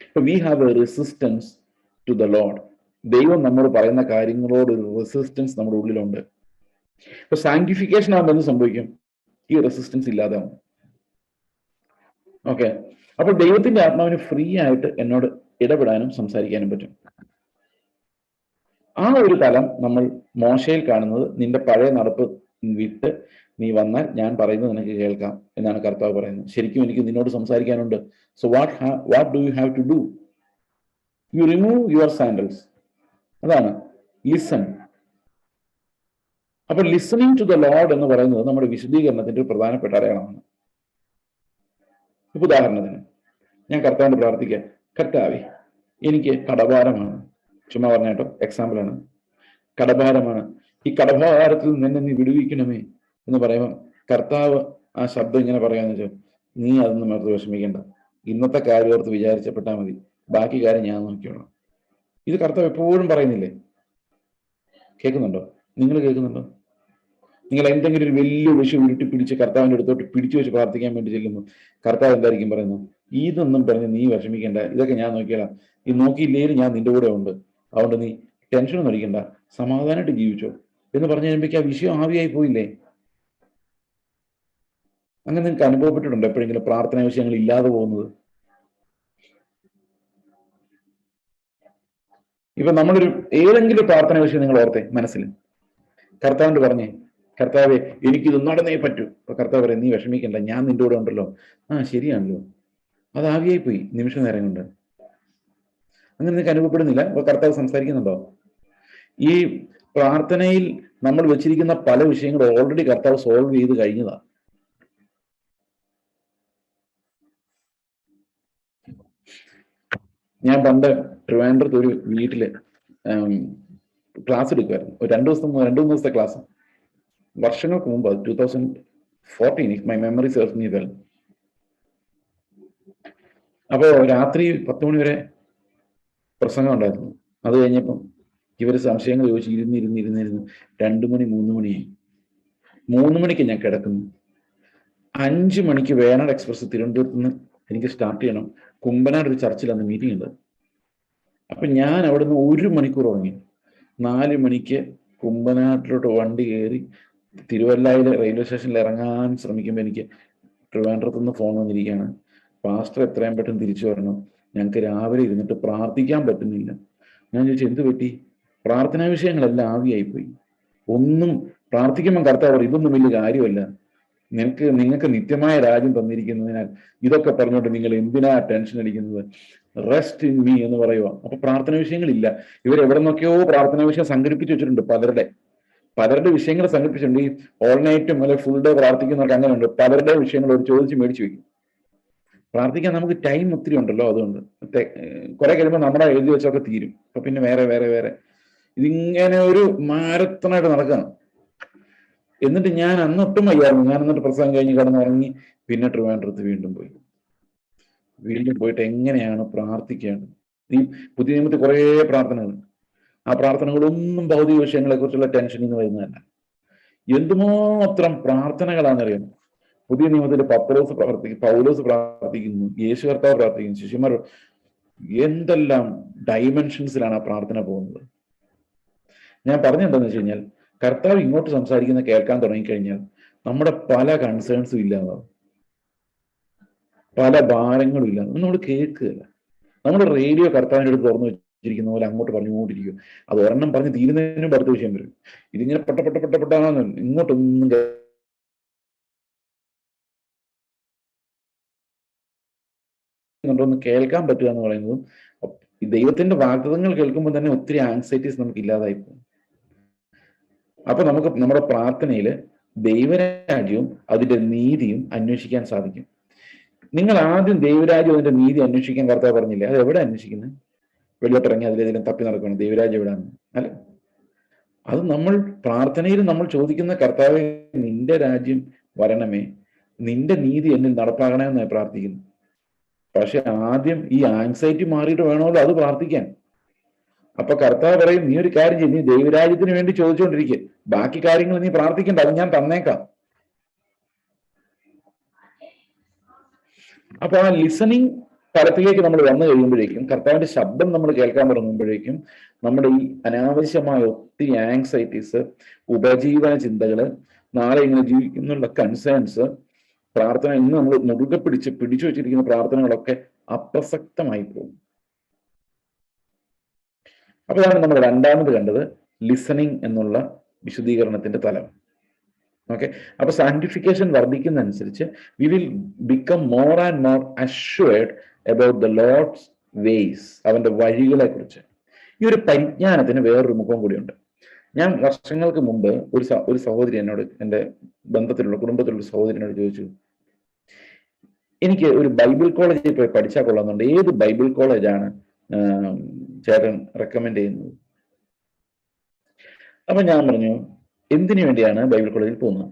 A: അപ്പൊ we have a resistance to the Lord. ദൈവം നമ്മൾ പറയുന്ന കാര്യങ്ങളോട് ഒരു റെസിസ്റ്റൻസ് നമ്മുടെ ഉള്ളിലുണ്ട്. ഇപ്പൊ സാങ്ക്ടിഫിക്കേഷൻ ആകുമ്പോൾ എന്ത് സംഭവിക്കും? ഈ റെസിസ്റ്റൻസ് ഇല്ലാതാവും. ഓക്കെ, അപ്പൊ ദൈവത്തിന്റെ ആത്മാവിന് ഫ്രീ ആയിട്ട് എന്നോട് ഇടപെടാനും സംസാരിക്കാനും പറ്റും. ആ ഒരു തലം നമ്മൾ മോശയിൽ കാണുന്നത്, നിന്റെ പഴയ നടപ്പ് വിട്ട് നീ വന്നാൽ ഞാൻ പറയുന്നത് നിനക്ക് കേൾക്കാം എന്നാണ് കർത്താവ് പറയുന്നത്. ശരിക്കും എനിക്ക് നിന്നോട് സംസാരിക്കാനുണ്ട്. So what do you have to do? You remove your sandals. അതാണ് ലിസൺ. അപ്പൊ ലിസണിങ് ടു ദ ലോർഡ് എന്ന് പറയുന്നത് നമ്മുടെ വിശദീകരണത്തിന്റെ ഒരു പ്രധാനപ്പെട്ട അടയാളമാണ്. ഇപ്പൊ ഉദാഹരണത്തിന് ഞാൻ കർത്താവിനോട് പ്രാർത്ഥിക്കാം, കർത്താവേ എനിക്ക് കടഭാരമാണ്. ചുമ്മാ പറഞ്ഞ കേട്ടോ, എക്സാമ്പിളാണ്. കടഭാരമാണ്, ഈ കടഭാരത്തിൽ നിന്നെ നീ വിടുവിക്കണമേ എന്ന് പറയുമ്പോൾ കർത്താവ് ആ ശബ്ദം ഇങ്ങനെ പറയാന്ന് വെച്ചാൽ, നീ അതൊന്നും ഓർത്ത് വിഷമിക്കേണ്ട, ഇന്നത്തെ കാര്യം ഓർത്ത് വിചാരിച്ചപ്പെട്ടാൽ മതി, ബാക്കി കാര്യം ഞാൻ നോക്കിയോളാം. ഇത് കർത്താവ് എപ്പോഴും പറയുന്നില്ലേ? കേൾക്കുന്നുണ്ടോ? നിങ്ങൾ കേൾക്കുന്നുണ്ടോ? നിങ്ങൾ എന്തെങ്കിലും ഒരു വലിയ വിഷയം ഉരുട്ടി പിടിച്ച് കർത്താവിന്റെ അടുത്തോട്ട് പിടിച്ചു വെച്ച് പ്രാർത്ഥിക്കാൻ വേണ്ടി ചെല്ലുമ്പോൾ കർത്താവ് എന്തായിരിക്കും പറയുന്നത്? ഇതൊന്നും പറഞ്ഞ് നീ വിഷമിക്കേണ്ട, ഇതൊക്കെ ഞാൻ നോക്കിയാലാം, ഈ നോക്കിയില്ലേലും ഞാൻ നിന്റെ കൂടെ ഉണ്ട്, അതുകൊണ്ട് നീ ടെൻഷനൊന്നും അടിക്കണ്ട, സമാധാനമായിട്ട് ജീവിച്ചോ എന്ന് പറഞ്ഞു കഴിയുമ്പോഴേക്ക് ആ വിഷയം ആവിയായി പോയില്ലേ? അങ്ങനെ നിങ്ങൾക്ക് അനുഭവപ്പെട്ടിട്ടുണ്ടോ എപ്പോഴെങ്കിലും പ്രാർത്ഥനാ വിഷയങ്ങൾ ഇല്ലാതെ പോകുന്നത്? ഇപ്പൊ നമ്മളൊരു ഏതെങ്കിലും പ്രാർത്ഥനാ വിഷയം നിങ്ങൾ ഓർത്തേ മനസ്സിൽ, കർത്താവിന്റെ പറഞ്ഞേ, കർത്താവെ എനിക്കിത് നടന്നേ പറ്റൂ. അപ്പൊ കർത്താവ് പറയും, നീ വിഷമിക്കണ്ട, ഞാൻ നിന്റെ കൂടെ ഉണ്ടല്ലോ. ആ ശരിയാണല്ലോ, അത് ആവിയായി പോയി നിമിഷ നേരം കൊണ്ട്. അങ്ങനെ നിങ്ങൾക്ക് അനുഭവപ്പെടുന്നില്ല? അപ്പൊ കർത്താവ് സംസാരിക്കുന്നുണ്ടോ? ഈ പ്രാർത്ഥനയിൽ നമ്മൾ വെച്ചിരിക്കുന്ന പല വിഷയങ്ങളും ഓൾറെഡി കർത്താവ് സോൾവ് ചെയ്ത് കഴിഞ്ഞതാ. ഞാൻ പണ്ട് ട്രിവാൻഡ്രത്ത് ഒരു വീട്ടില് ക്ലാസ് എടുക്കുമായിരുന്നു. ഒരു രണ്ടു മൂന്ന് ദിവസത്തെ ക്ലാസ്, വർഷങ്ങൾക്ക് മുമ്പ്, 2014, if my memory serves me well. അപ്പോ രാത്രി 10 മണി വരെ പ്രസംഗം ഉണ്ടായിരുന്നു. അത് കഴിഞ്ഞപ്പം ഇവര് സംശയങ്ങൾ ചോദിച്ച് ഇരുന്ന് 2 മണി 3 മണിയായി. 3 മണിക്ക് ഞാൻ കിടക്കുന്നു. 5 മണിക്ക് വേണാട് എക്സ്പ്രസ് തിരുവനന്തപുരത്ത് നിന്ന് എനിക്ക് സ്റ്റാർട്ട് ചെയ്യണം. കുമ്പനാട് ഒരു ചർച്ചിൽ അന്ന് മീറ്റിംഗ് ഉണ്ട്. അപ്പൊ ഞാൻ അവിടുന്ന് 1 മണിക്കൂർ ഉറങ്ങി. 4 മണിക്ക് കുമ്പനാട്ടിലോട്ട് വണ്ടി കയറി തിരുവല്ലയിലെ റെയിൽവേ സ്റ്റേഷനിൽ ഇറങ്ങാൻ ശ്രമിക്കുമ്പോൾ എനിക്ക് ട്രിവാൻഡ്രത്ത് നിന്ന് ഫോൺ വന്നിരിക്കുകയാണ്, പാസ്റ്റർ എത്രയും പെട്ടെന്ന് തിരിച്ചു വരണം, ഞങ്ങൾക്ക് രാവിലെ ഇരുന്നിട്ട് പ്രാർത്ഥിക്കാൻ പറ്റുന്നില്ല. ഞാൻ ചോദിച്ചു, എന്ത് പറ്റി? പ്രാർത്ഥനാ വിഷയങ്ങളെല്ലാം ആവിയായിപ്പോയി. ഒന്നും പ്രാർത്ഥിക്കുമ്പോൾ കർത്താവ് ഇതൊന്നും വലിയ കാര്യമല്ല, നിങ്ങൾക്ക് നിത്യമായ രാജ്യം തന്നിരിക്കുന്നതിനാൽ ഇതൊക്കെ പറഞ്ഞുകൊണ്ട് നിങ്ങൾ എന്തിനാ ടെൻഷൻ അടിക്കുന്നത്? റെസ്റ്റ് ഇൻ മീ എന്ന് പറയുക. അപ്പൊ പ്രാർത്ഥന വിഷയങ്ങളില്ല. ഇവരെവിടെ നിന്നൊക്കെയോ പ്രാർത്ഥനാ വിഷയം സംഘടിപ്പിച്ചു വെച്ചിട്ടുണ്ട്. പലരുടെ വിഷയങ്ങൾ സംഘടിപ്പിച്ചിട്ടുണ്ട്. ഈ ഓൾ നൈറ്റും അല്ലെ ഫുൾ ഡേ പ്രാർത്ഥിക്കുന്നവർക്ക് അങ്ങനെ ഉണ്ട്. പലരുടെ വിഷയങ്ങൾ ഒരു ചോദിച്ച് മേടിച്ചു വെക്കും. പ്രാർത്ഥിക്കാൻ നമുക്ക് ടൈം ഒത്തിരി ഉണ്ടല്ലോ, അതുകൊണ്ട് കുറെ കഴിയുമ്പോൾ നമ്മുടെ എഴുതി വെച്ചൊക്കെ തീരും. അപ്പൊ പിന്നെ വേറെ ഇതിങ്ങനെ ഒരു മാരത്തണായിട്ട് നടക്കുകയാണ്. എന്നിട്ട് ഞാൻ അന്നൊട്ടും വയ്യായിരുന്നു. ഞാൻ എന്നിട്ട് പ്രസംഗം കഴിഞ്ഞ് കിടന്നിറങ്ങി. പിന്നെ ട്രിവാൻഡ്രത്ത് വീണ്ടും പോയിട്ട് എങ്ങനെയാണ് പ്രാർത്ഥിക്കേണ്ടത്? ഈ പുതിയ നിയമത്തിൽ കുറേ പ്രാർത്ഥനകളുണ്ട്. ആ പ്രാർത്ഥനകളൊന്നും ഭൗതിക വിഷയങ്ങളെ കുറിച്ചുള്ള ടെൻഷനിൽ നിന്ന് വരുന്നതല്ല. എന്തുമാത്രം പ്രാർത്ഥനകളാണെന്നറിയാം. പുതിയ നിയമത്തിൽ പൗലോസ് പ്രാർത്ഥിക്കുന്നു, യേശു കർത്താവ് പ്രാർത്ഥിക്കുന്നു, ശിഷ്യന്മാർ, എന്തെല്ലാം ഡൈമെൻഷൻസിലാണ് ആ പ്രാർത്ഥന പോകുന്നത്. ഞാൻ പറഞ്ഞെന്താന്ന് വെച്ച് കഴിഞ്ഞാൽ, കർത്താവ് ഇങ്ങോട്ട് സംസാരിക്കുന്ന കേൾക്കാൻ തുടങ്ങിക്കഴിഞ്ഞാൽ നമ്മുടെ പല കൺസേൺസും ഇല്ലാതാവും, പല ഭാരങ്ങളും ഇല്ലാതെ നമ്മൾ കേൾക്കുകയില്ല. നമ്മുടെ റേഡിയോ കർത്താവിൻ്റെ അടുത്ത് തുറന്നു വെച്ചിരിക്കുന്ന പോലെ അങ്ങോട്ട് പറഞ്ഞുകൊണ്ടിരിക്കും. അത് ഒരെണ്ണം പറഞ്ഞ് തീരുന്നതിനും അടുത്ത വിഷയം വരും. ഇതിങ്ങനെ പെട്ട ഇങ്ങോട്ടൊന്നും ഒന്ന് കേൾക്കാൻ പറ്റുക എന്ന് പറയുന്നതും ഈ ദൈവത്തിന്റെ വാഗ്ദത്തങ്ങൾ കേൾക്കുമ്പോൾ തന്നെ ഒത്തിരി ആങ്സൈറ്റീസ് നമുക്ക് ഇല്ലാതായി പോകും. അപ്പൊ നമുക്ക് നമ്മുടെ പ്രാർത്ഥനയിൽ ദൈവരാജ്യവും അതിന്റെ നീതിയും അന്വേഷിക്കാൻ സാധിക്കും. നിങ്ങൾ ആദ്യം ദൈവരാജ്യം അതിന്റെ നീതി അന്വേഷിക്കാൻ കർത്താവ് പറഞ്ഞില്ലേ? അത് എവിടെ അന്വേഷിക്കുന്നത്? വെളിയോട്ടിറങ്ങി അതിലേതെങ്കിലും തപ്പി നടക്കണം ദൈവരാജ്യം എവിടെയാണ്? അല്ല, അത് നമ്മൾ പ്രാർത്ഥനയിൽ നമ്മൾ ചോദിക്കുന്ന കർത്താവെ നിന്റെ രാജ്യം വരണമേ, നിന്റെ നീതി എന്നിൽ നടപ്പാകണമെന്നാണ് പ്രാർത്ഥിക്കുന്നു. പക്ഷെ ആദ്യം ഈ ആങ്സൈറ്റി മാറിയിട്ട് വേണമല്ലോ അത് പ്രാർത്ഥിക്കാൻ. അപ്പൊ കർത്താവ് പറയും, നീ ഒരു കാര്യം ചെയ്യും, നീ ദൈവരാജ്യത്തിന് വേണ്ടി ചോദിച്ചുകൊണ്ടിരിക്കുക, ബാക്കി കാര്യങ്ങൾ നീ പ്രാർത്ഥിക്കണ്ട, അത് ഞാൻ തന്നേക്കാം. അപ്പൊ ആ ലിസണിങ് തലത്തിലേക്ക് നമ്മൾ വന്നു കഴിയുമ്പോഴേക്കും, കർത്താവിന്റെ ശബ്ദം നമ്മൾ കേൾക്കാൻ തുടങ്ങുമ്പോഴേക്കും നമ്മുടെ ഈ അനാവശ്യമായ ഒത്തിരി ആങ്സൈറ്റീസ്, ഉപജീവന ചിന്തകള്, നാളെ ഇങ്ങനെ ജീവിക്കുന്നുള്ള കൺസേൺസ്, പ്രാർത്ഥന ഇന്ന് നമ്മൾ മുറുകെ പിടിച്ചു വെച്ചിരിക്കുന്ന പ്രാർത്ഥനകളൊക്കെ അപ്രസക്തമായി പോകും. അപ്പൊ അതാണ് നമ്മൾ രണ്ടാമത് കണ്ടത്, ലിസണിങ് എന്നുള്ള വിശുദ്ധീകരണത്തിന്റെ തലം. ഓക്കെ, അപ്പൊ സാങ്ക്ടിഫിക്കേഷൻ വർദ്ധിക്കുന്നതനുസരിച്ച് we will become more and more assured about the Lord's ways, അവന്റെ വഴികളെ കുറിച്ച്. ഈ ഒരു പരിജ്ഞാനത്തിന് വേറൊരു മുഖം കൂടിയുണ്ട്. ഞാൻ വർഷങ്ങൾക്ക് മുമ്പ് ഒരു സഹോദരി എന്നോട്, എൻ്റെ ബന്ധത്തിലുള്ള കുടുംബത്തിലുള്ള സഹോദരനോട് ചോദിച്ചു, എനിക്ക് ഒരു ബൈബിൾ കോളേജിൽ പോയി പഠിച്ചാൽ കൊള്ളാമെന്നുണ്ട്, ഏത് ബൈബിൾ കോളേജാണ് ചേട്ടൻ റെക്കമെൻഡ് ചെയ്യുന്നത്? അപ്പൊ ഞാൻ പറഞ്ഞു, എന്തിനു വേണ്ടിയാണ് ബൈബിൾ കോളേജിൽ പോകുന്നത്?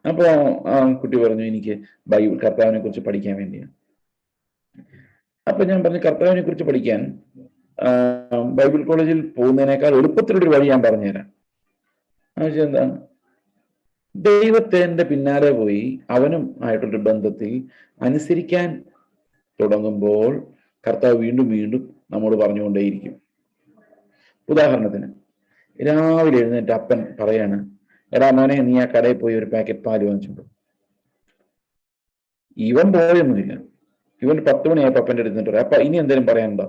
A: അപ്പൊ ആ കുട്ടി പറഞ്ഞു, എനിക്ക് കർത്താവിനെ കുറിച്ച് പഠിക്കാൻ വേണ്ടിയാണ്. അപ്പൊ ഞാൻ പറഞ്ഞു, കർത്താവിനെ കുറിച്ച് പഠിക്കാൻ ബൈബിൾ കോളേജിൽ പോകുന്നതിനേക്കാൾ എളുപ്പത്തിലൊരു വഴി ഞാൻ പറഞ്ഞുതരാം. എന്താണ്? ദൈവത്തിന്റെ പിന്നാലെ പോയി അവനും ആയിട്ടുള്ളൊരു ബന്ധത്തിൽ അനുസരിക്കാൻ തുടങ്ങുമ്പോൾ കർത്താവ് വീണ്ടും വീണ്ടും നമ്മോട് പറഞ്ഞുകൊണ്ടേയിരിക്കും. ഉദാഹരണത്തിന്, രാവിലെ എഴുന്നേറ്റ് അപ്പൻ പറയാണ്, എടാ മോനെ, നീ ആ കടയിൽ പോയി ഒരു പാക്കറ്റ് പാല് വാങ്ങിച്ചുണ്ടോ? ഇവൻ പോയൊന്നുമില്ല. ഇവൻ 10 മണിയായപ്പോ അപ്പൻ്റെ അടുത്തിട്ട് പറയാം, അപ്പൊ ഇനി എന്തെങ്കിലും പറയാനുണ്ടോ?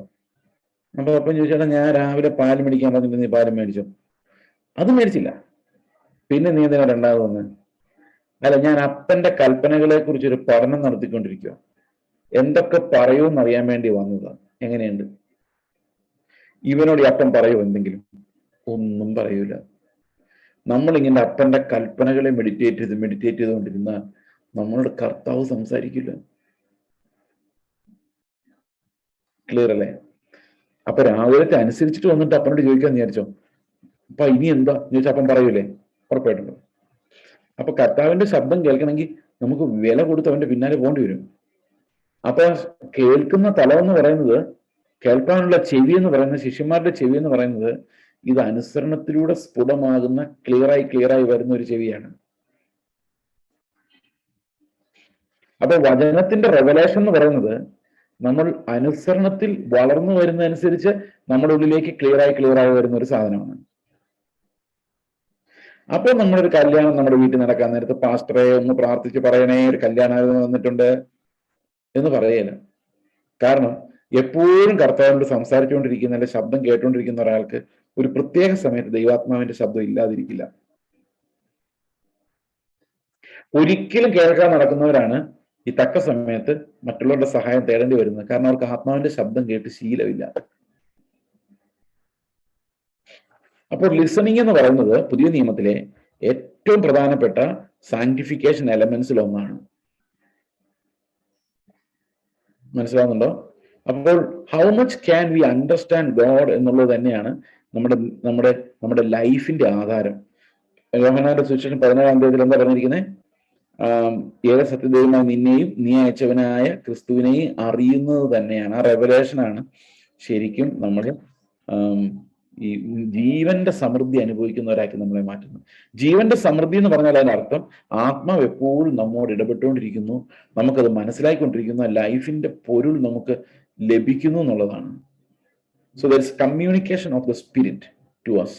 A: അപ്പൊ അപ്പൻ ചോദിച്ചാൽ, ഞാൻ രാവിലെ പാല് മേടിക്കാൻ പറഞ്ഞിട്ട് നീ പാല് മേടിച്ചോ? അത് മേടിച്ചില്ല. പിന്നെ നീ എന്തിനാ രണ്ടാമത് വന്ന്? അല്ല, ഞാൻ അപ്പന്റെ കൽപ്പനകളെ കുറിച്ചൊരു പഠനം നടത്തിക്കൊണ്ടിരിക്കുക, എന്തൊക്കെ പറയൂന്ന് അറിയാൻ വേണ്ടി വന്നതാണ്. എങ്ങനെയുണ്ട്? ഇവനോട് അപ്പൻ പറയൂ എന്തെങ്കിലും? ഒന്നും പറയൂല. നമ്മളിങ്ങനെ അപ്പന്റെ കൽപ്പനകളെ മെഡിറ്റേറ്റ് ചെയ്തുകൊണ്ടിരുന്ന നമ്മളുടെ കർത്താവ് സംസാരിക്കില്ല. ക്ലിയർ അല്ലേ? അപ്പൊ രാവിലത്തെ അനുസരിച്ചിട്ട് വന്നിട്ട് അപ്പനോട് ചോദിക്കാന്ന് വിചാരിച്ചോ, അപ്പൊ ഇനി എന്താ ചോദിച്ചാൽ അപ്പൻ പറയൂലേ? ഉറപ്പായിട്ടുണ്ടോ? അപ്പൊ കർത്താവിന്റെ ശബ്ദം കേൾക്കണമെങ്കിൽ നമുക്ക് വില കൊടുത്ത് അവന്റെ പിന്നാലെ പോകേണ്ടി വരും. അപ്പൊ കേൾക്കുന്ന തലം എന്ന് പറയുന്നത്, കേൾക്കാനുള്ള ചെവി എന്ന് പറയുന്നത്, ശിഷ്യന്മാരുടെ ചെവി എന്ന് പറയുന്നത്, ഇത് അനുസരണത്തിലൂടെ സ്ഫുടമാകുന്ന ക്ലിയറായി വരുന്ന ഒരു ചെവിയാണ്. അപ്പൊ വചനത്തിന്റെ റെവലേഷൻ എന്ന് പറയുന്നത് നമ്മൾ അനുസരണത്തിൽ വളർന്നു വരുന്നതനുസരിച്ച് നമ്മുടെ ഉള്ളിലേക്ക് ക്ലിയറായി വരുന്ന ഒരു സാധനമാണ്. അപ്പോൾ നമ്മളൊരു കല്യാണം നമ്മുടെ വീട്ടിൽ നടക്കാൻ നേരത്ത് പാസ്റ്ററെ ഒന്ന് പ്രാർത്ഥിച്ച് പറയണേ, ഒരു കല്യാണം വന്നിട്ടുണ്ട് എന്ന് പറയല. കാരണം എപ്പോഴും കർത്താവിനോട് സംസാരിച്ചുകൊണ്ടിരിക്കുന്ന, ശബ്ദം കേട്ടുകൊണ്ടിരിക്കുന്ന ഒരാൾക്ക് ഒരു പ്രത്യേക സമയത്ത് ദൈവാത്മാവിന്റെ ശബ്ദം ഇല്ലാതിരിക്കില്ല. ഒരിക്കലും കേൾക്കാൻ നടക്കുന്നവരാണ് ഈ തക്ക സമയത്ത് മറ്റുള്ളവരുടെ സഹായം തേടേണ്ടി വരുന്നത്. കാരണം അവർക്ക് ആത്മാവിന്റെ ശബ്ദം കേട്ട് ശീലമില്ല. അപ്പോൾ ലിസണിങ് എന്ന് പറയുന്നത് പുതിയ നിയമത്തിലെ ഏറ്റവും പ്രധാനപ്പെട്ട സാങ്ക്ടിഫിക്കേഷൻ എലമെന്റ്സിൽ ഒന്നാണ്. മനസ്സിലാവുന്നുണ്ടോ? അപ്പോൾ how much can we understand God എന്നുള്ളത് തന്നെയാണ് നമ്മുടെ ലൈഫിന്റെ ആധാരം. യോഹന്നാന്റെ സുവിശേഷം 17-ാം അധ്യായത്തിൽ എന്താ പറഞ്ഞിരിക്കുന്നത്? ഏക സത്യദൈവമായ നിന്നെയും നീ അയച്ചവനായ ക്രിസ്തുവിനെയും അറിയുന്നത് തന്നെയാണ്, ആ റെവലേഷനാണ് ശരിക്കും നമ്മൾ ഈ ജീവന്റെ സമൃദ്ധി അനുഭവിക്കുന്നവരാക്കി നമ്മളെ മാറ്റുന്നു. ജീവന്റെ സമൃദ്ധി എന്ന് പറഞ്ഞാൽ അതിനർത്ഥം ആത്മാവ് എപ്പോഴും നമ്മോട് ഇടപെട്ടുകൊണ്ടിരിക്കുന്നു, നമുക്കത് മനസ്സിലാക്കിക്കൊണ്ടിരിക്കുന്നു, ലൈഫിന്റെ പൊരുൾ നമുക്ക് ലഭിക്കുന്നു എന്നുള്ളതാണ്. So there is communication of the spirit to us.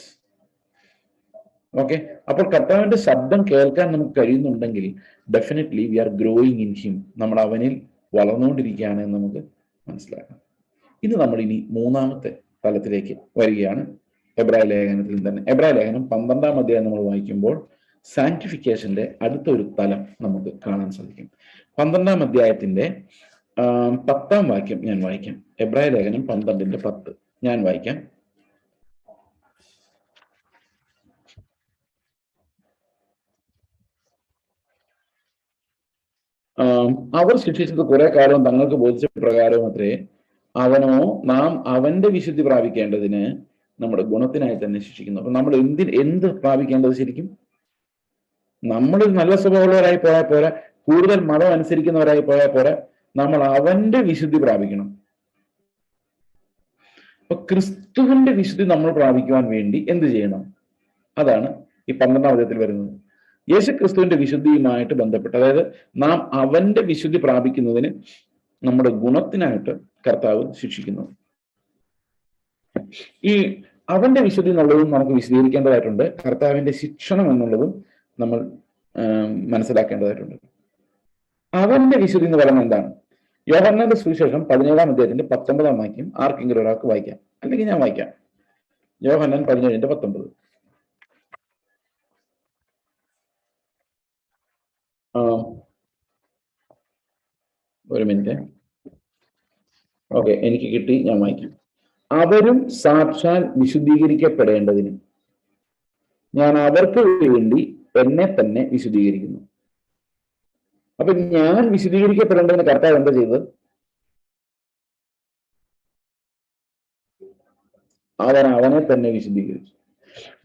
A: Okay, അപ്പോൾ കർത്താവിന്റെ ശബ്ദം കേൾക്കാൻ നമുക്ക് കഴിയുന്നുണ്ടെങ്കിൽ definitely we are growing in him, നമ്മൾ അവനിൽ വളർന്നുകൊണ്ടിരിക്കുകയാണ് എന്ന് നമുക്ക് മനസ്സിലാക്കാം. ഇത് നമ്മൾ ഇനി മൂന്നാമത്തെ തലത്തിലേക്ക് വരികയാണ്. എബ്രായ ലേഖനത്തിൽ തന്നെ എബ്രായ ലേഖനം 12-ാം അധ്യായം നമ്മൾ വായിക്കുമ്പോൾ സാങ്ക്ടിഫിക്കേഷന്റെ അടുത്തൊരു തലം നമുക്ക് കാണാൻ സാധിക്കും. 12-ാം അധ്യായത്തിന്റെ 10-ാം വാക്യം ഞാൻ വായിക്കാം. എബ്രായ ലേഖനം 12:10 ഞാൻ വായിക്കാം. അവർ ശിക്ഷിച്ചത് കുറെ കാലം തങ്ങൾക്ക് ബോധിച്ച പ്രകാരവും അത്രേ, അവനോ നാം അവന്റെ വിശുദ്ധി പ്രാപിക്കേണ്ടതിന് നമ്മുടെ ഗുണത്തിനായി തന്നെ ശിക്ഷിക്കുന്നു. അപ്പൊ നമ്മൾ എന്ത് പ്രാപിക്കേണ്ടത്? ശരിക്കും നമ്മൾ നല്ല സ്വഭാവമുള്ളവരായി പോയാൽ പോരാ, കൂടുതൽ മതം അനുസരിക്കുന്നവരായി പോയാൽ പോരാ, നമ്മൾ അവന്റെ വിശുദ്ധി പ്രാപിക്കണം. അപ്പൊ ക്രിസ്തുവിന്റെ വിശുദ്ധി നമ്മൾ പ്രാപിക്കുവാൻ വേണ്ടി എന്ത് ചെയ്യണം? അതാണ് ഈ 12-ാം അധ്യായത്തിൽ വരുന്നത്. യേശു ക്രിസ്തുവിന്റെ വിശുദ്ധിയുമായിട്ട് ബന്ധപ്പെട്ട്, അതായത് നാം അവന്റെ വിശുദ്ധി പ്രാപിക്കുന്നതിന് നമ്മുടെ ഗുണത്തിനായിട്ട് കർത്താവ് ശിക്ഷിക്കുന്നു. ഈ അവന്റെ വിശുദ്ധി എന്നുള്ളതും നമുക്ക് വിശദീകരിക്കേണ്ടതായിട്ടുണ്ട്. കർത്താവിന്റെ ശിക്ഷണം എന്നുള്ളതും നമ്മൾ മനസ്സിലാക്കേണ്ടതായിട്ടുണ്ട്. അവന്റെ വിശുദ്ധി എന്ന് പറയുന്നത് എന്താണ്? യോഹന്നാന്റെ സുവിശേഷം 17-ാം അധ്യായത്തിന്റെ 19-ാം വാക്യം ആർക്കെങ്കിലും ഒരാൾക്ക് വായിക്കാം, അല്ലെങ്കിൽ ഞാൻ വായിക്കാം. യോഹന്നാൻ 17:19. ഒരു മിനിറ്റ്. ഓക്കെ, എനിക്ക് കിട്ടി, ഞാൻ വായിക്കാം. അവരും സാക്ഷാൽ വിശുദ്ധീകരിക്കപ്പെടേണ്ടതിന് ഞാൻ അവർക്ക് വേണ്ടി എന്നെ തന്നെ വിശുദ്ധീകരിക്കുന്നു. അപ്പൊ ഞാൻ വിശുദ്ധീകരിക്കപ്പെടേണ്ടതിന് കർത്താവ് എന്താ ചെയ്തത്? അവനെ തന്നെ വിശുദ്ധീകരിച്ചു.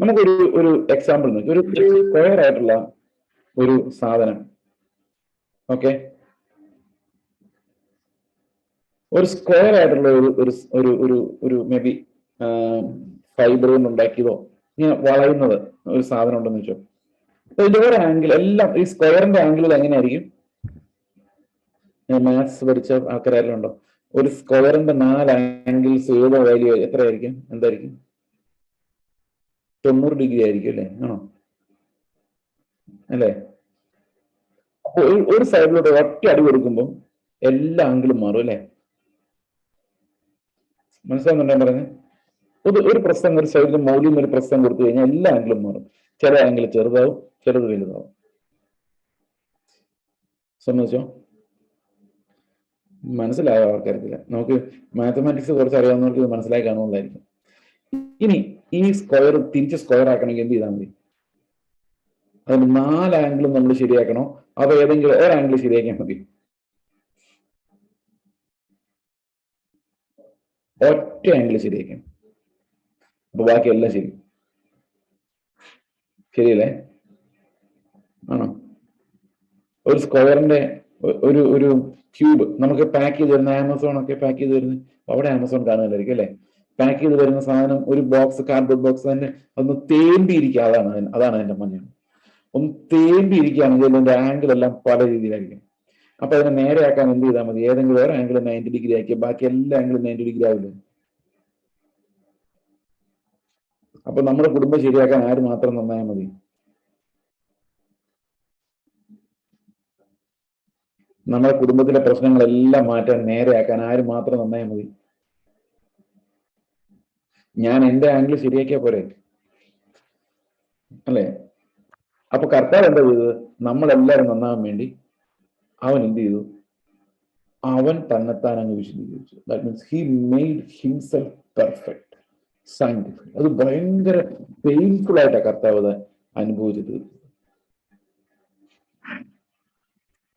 A: നമുക്കൊരു എക്സാമ്പിൾ നോക്കി. ഒരു സ്ക്വയർ ആയിട്ടുള്ള ഒരു സാധനം, ഓക്കെ, ഒരു സ്ക്വയർ ആയിട്ടുള്ള ഒരു മേ ബി ഫൈബർ കൊണ്ട് ഉണ്ടാക്കിയതോ ഇങ്ങനെ വളയുന്നത് ഒരു സാധനം ഉണ്ടെന്ന് വെച്ചോ. അപ്പൊ ഇതിന്റെ ഒരു ആംഗിൾ എല്ലാം ഈ സ്ക്വയറിന്റെ ആംഗിളിൽ എങ്ങനെയായിരിക്കും? മാത്സ് പഠിച്ച ആൾക്കാരെല്ലാം ഉണ്ടോ? ഒരു സ്ക്വയറിന്റെ 4 ആംഗിൾസ് ഏതോ വാല്യൂ എത്രയായിരിക്കും? എന്തായിരിക്കും? 90 ഡിഗ്രി ആയിരിക്കും അല്ലേ? ആണോ? അല്ലേ? അപ്പൊ ഒരു സൈഡിലോട്ട് ഒറ്റ അടി കൊടുക്കുമ്പോൾ എല്ലാ ആംഗിളും മാറും അല്ലേ? മനസ്സിലാവുന്നുണ്ടോ പറഞ്ഞത്? ഒരു പ്രശ്നം ഒരു സൈഡിൽ മൗലികം ഒരു പ്രശ്നം കൊടുത്തു കഴിഞ്ഞാൽ എല്ലാ ആംഗിളും മാറും. ചില ആംഗിൾ ചെറുതാവും, ചിലത് വലുതാവും. സമ്മതിച്ചോ? മനസ്സിലായോ ആൾക്കാർക്കില്ല? നമുക്ക് മാത്തമാറ്റിക്സ് കുറച്ച് അറിയാവുന്നവർക്ക് ഇത് മനസ്സിലായി കാണുന്നതായിരിക്കും. ഇനി ഈ സ്ക്വയർ തിരിച്ച് സ്ക്വയർ ആക്കണമെങ്കിൽ എന്ത് ചെയ്താൽ മതി? അതിന് 4 ആംഗിളും നമ്മൾ ശരിയാക്കണോ, അതോ ഏതെങ്കിലും ഒരു ആംഗിൾ ശരിയാക്കിയാൽ മതി? ഒറ്റ ആംഗിൾ ശരിയാക്കാം, അപ്പൊ ബാക്കി എല്ലാം ശരിയല്ലേ? ആണോ? ഒരു സ്ക്വയറിന്റെ ഒരു ക്യൂബ് നമുക്ക് പാക്ക് ചെയ്ത് തരുന്ന, ആമസോൺ ഒക്കെ പാക്ക് ചെയ്ത് തരുന്ന, അവിടെ ആമസോൺ കാണുന്നതായിരിക്കും അല്ലെ? പാക്ക് ചെയ്ത് വരുന്ന സാധനം ഒരു ബോക്സ്, കാർഡ്ബോർഡ് ബോക്സ് തന്നെ ഒന്ന് തേമ്പിയിരിക്കുക. അതാണ് അതിന്റെ മഞ്ഞ. ഒന്ന് തേമ്പിയിരിക്കുകയാണെങ്കിൽ അതിന്റെ ആംഗിൾ എല്ലാം പല രീതിയിലായിരിക്കും. അപ്പൊ അതിനെ നേരെയാക്കാൻ എന്ത് ചെയ്താൽ മതി? ഏതെങ്കിലും വേറെ ആംഗിൾ 90 ഡിഗ്രി ആക്കിയ ബാക്കി എല്ലാ ആംഗിളും 90 ഡിഗ്രി ആവില്ലേ? അപ്പൊ നമ്മുടെ കുടുംബം ശരിയാക്കാൻ ആര് മാത്രം നന്നായാൽ മതി? നമ്മുടെ കുടുംബത്തിലെ പ്രശ്നങ്ങളെല്ലാം മാറ്റാൻ, നേരെയാക്കാൻ ആര് മാത്രം നന്നായാൽ മതി? ഞാൻ എന്റെ ആംഗിൾ ശരിയാക്കിയാ പോരെ, അല്ലേ? അപ്പൊ കർത്താവ് എന്താ ചെയ്തത്? നമ്മളെല്ലാവരും നന്നാവാൻ വേണ്ടി അവൻ എന്ത് ചെയ്തു? അവൻ തന്നെത്താൻ അങ്ങ് വിശദീകരിച്ചു. That means he made himself perfect, sanctified. അത് ഭയങ്കര പെയിൻഫുൾ ആയിട്ടാണ് കർത്താവ് അത് അനുഭവിച്ചത്.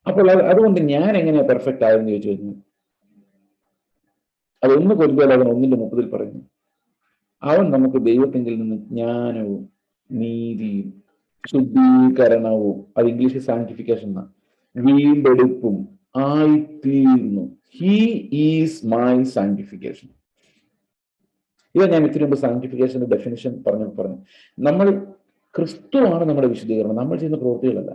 A: അപ്പോൾ അതുകൊണ്ട് ഞാൻ എങ്ങനെയാ പെർഫെക്റ്റ് ആയെന്ന് ചോദിച്ചു കഴിഞ്ഞു. അതൊന്ന് കൊല്ലുമ്പോൾ അവൻ 1:30 പറയുന്നു, അവൻ നമുക്ക് ദൈവത്തെങ്കിൽ നിന്ന് ജ്ഞാനവും നീതിയും ശുദ്ധീകരണവും, അത് ഇംഗ്ലീഷിൽ സാങ്ക്ടിഫിക്കേഷൻ എന്നാണ്, വീണ്ടെടുപ്പും ആയിത്തീർന്നു. He is my sanctification. ഇതാ ഞാൻ ഇത്തിരി മുമ്പ് സാങ്ക്ടിഫിക്കേഷന്റെ ഡെഫിനിഷൻ പറഞ്ഞു. നമ്മൾ ക്രിസ്തുവാണ് നമ്മുടെ വിശുദ്ധീകരണം, നമ്മൾ ചെയ്യുന്ന പ്രവൃത്തികളല്ല.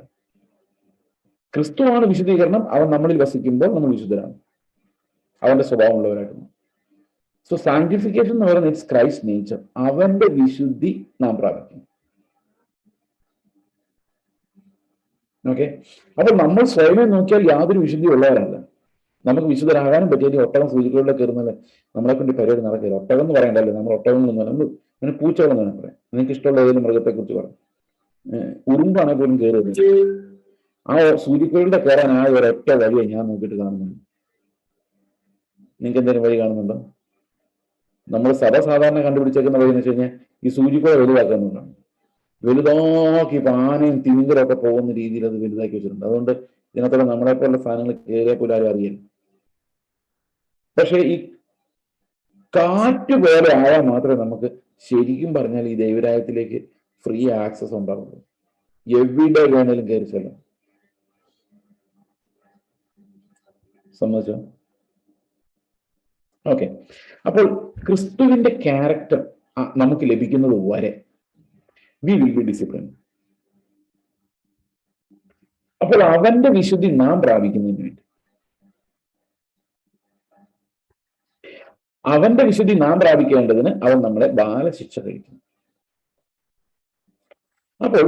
A: ക്രിസ്തുവാണ് വിശുദ്ധീകരണം. അവൻ നമ്മളിൽ വസിക്കുമ്പോൾ നമ്മൾ വിശുദ്ധരാണ്, അവന്റെ സ്വഭാവമുള്ളവരായിട്ടാണ്. സോ സാങ്ക്ടിഫിക്കേഷൻ എന്ന് പറയുന്നത് ഇറ്റ്സ് ക്രൈസ്റ്റ് നേച്ചർ. അവന്റെ വിശുദ്ധി നാം പ്രാപിക്കും. ഓക്കെ. അപ്പൊ നമ്മൾ സ്വയമേ നോക്കിയാൽ യാതൊരു വിശുദ്ധി ഉള്ളവരല്ല. നമുക്ക് വിശുദ്ധരാകാനും പറ്റിയ ഒട്ടകം സൂചികളിലെ കയറുന്നത് നമ്മളെ കൊണ്ട് പരിപാടി നടക്കില്ല. ഒട്ടകം എന്ന് പറയണ്ടല്ലോ, നമ്മൾ ഒട്ടകങ്ങളൊന്നും നമ്മൾ അങ്ങനെ പൂച്ചകളെന്ന് വേണം പറയാം. നിങ്ങൾക്ക് ഇഷ്ടമുള്ള ഏതെങ്കിലും മൃഗത്തെ കുറിച്ച് പറഞ്ഞു. ഉറുമ്പാണെങ്കിൽ പോലും കയറുന്നത്. ആ സൂചികളുടെ കയറാൻ ആ ഒരൊറ്റ വഴിയെ ഞാൻ നോക്കിയിട്ട് കാണുന്നുണ്ട്. നിങ്ങൾക്ക് എന്തെങ്കിലും വഴി കാണുന്നുണ്ടോ? നമ്മൾ സർവ്വസാധാരണ കണ്ടുപിടിച്ചേക്കുന്ന വഴി എന്ന് വെച്ച് കഴിഞ്ഞാൽ ഈ സൂചിക്കുഴ വലുതാക്കുന്നുണ്ടാണ്. വലുതാക്കി ഇപ്പൊ ആനയും തിമിംഗലൊക്കെ പോകുന്ന രീതിയിൽ അത് വലുതാക്കി വെച്ചിട്ടുണ്ട്. അതുകൊണ്ട് ഇതിനകത്തോടെ നമ്മളെപ്പോലുള്ള സാധനങ്ങൾ കയറിയാൽ പോലും ആരും അറിയില്ല. പക്ഷെ ഈ കാറ്റ് പോലെ ആയാൽ മാത്രമേ നമുക്ക് ശരിക്കും പറഞ്ഞാൽ ഈ ദൈവരാജ്യത്തിലേക്ക് ഫ്രീ ആക്സസ് ഉണ്ടാവുള്ളൂ. എവിടെ വേണേലും കയറി ചെല്ലാം. സമ്മതിച്ചോ? ഓക്കെ. അപ്പോൾ ക്രിസ്തുവിന്റെ ക്യാരക്ടർ നമുക്ക് ലഭിക്കുന്നത് വരെ വി വിൽ ബി ഡിസിപ്ലിൻ. അപ്പോൾ അവന്റെ വിശുദ്ധി നാം പ്രാപിക്കുന്നതിന് വേണ്ടി, അവന്റെ വിശുദ്ധി നാം പ്രാപിക്കേണ്ടതിന് അവൻ നമ്മളെ ബാലശിക്ഷ കഴിക്കുന്നു. അപ്പോൾ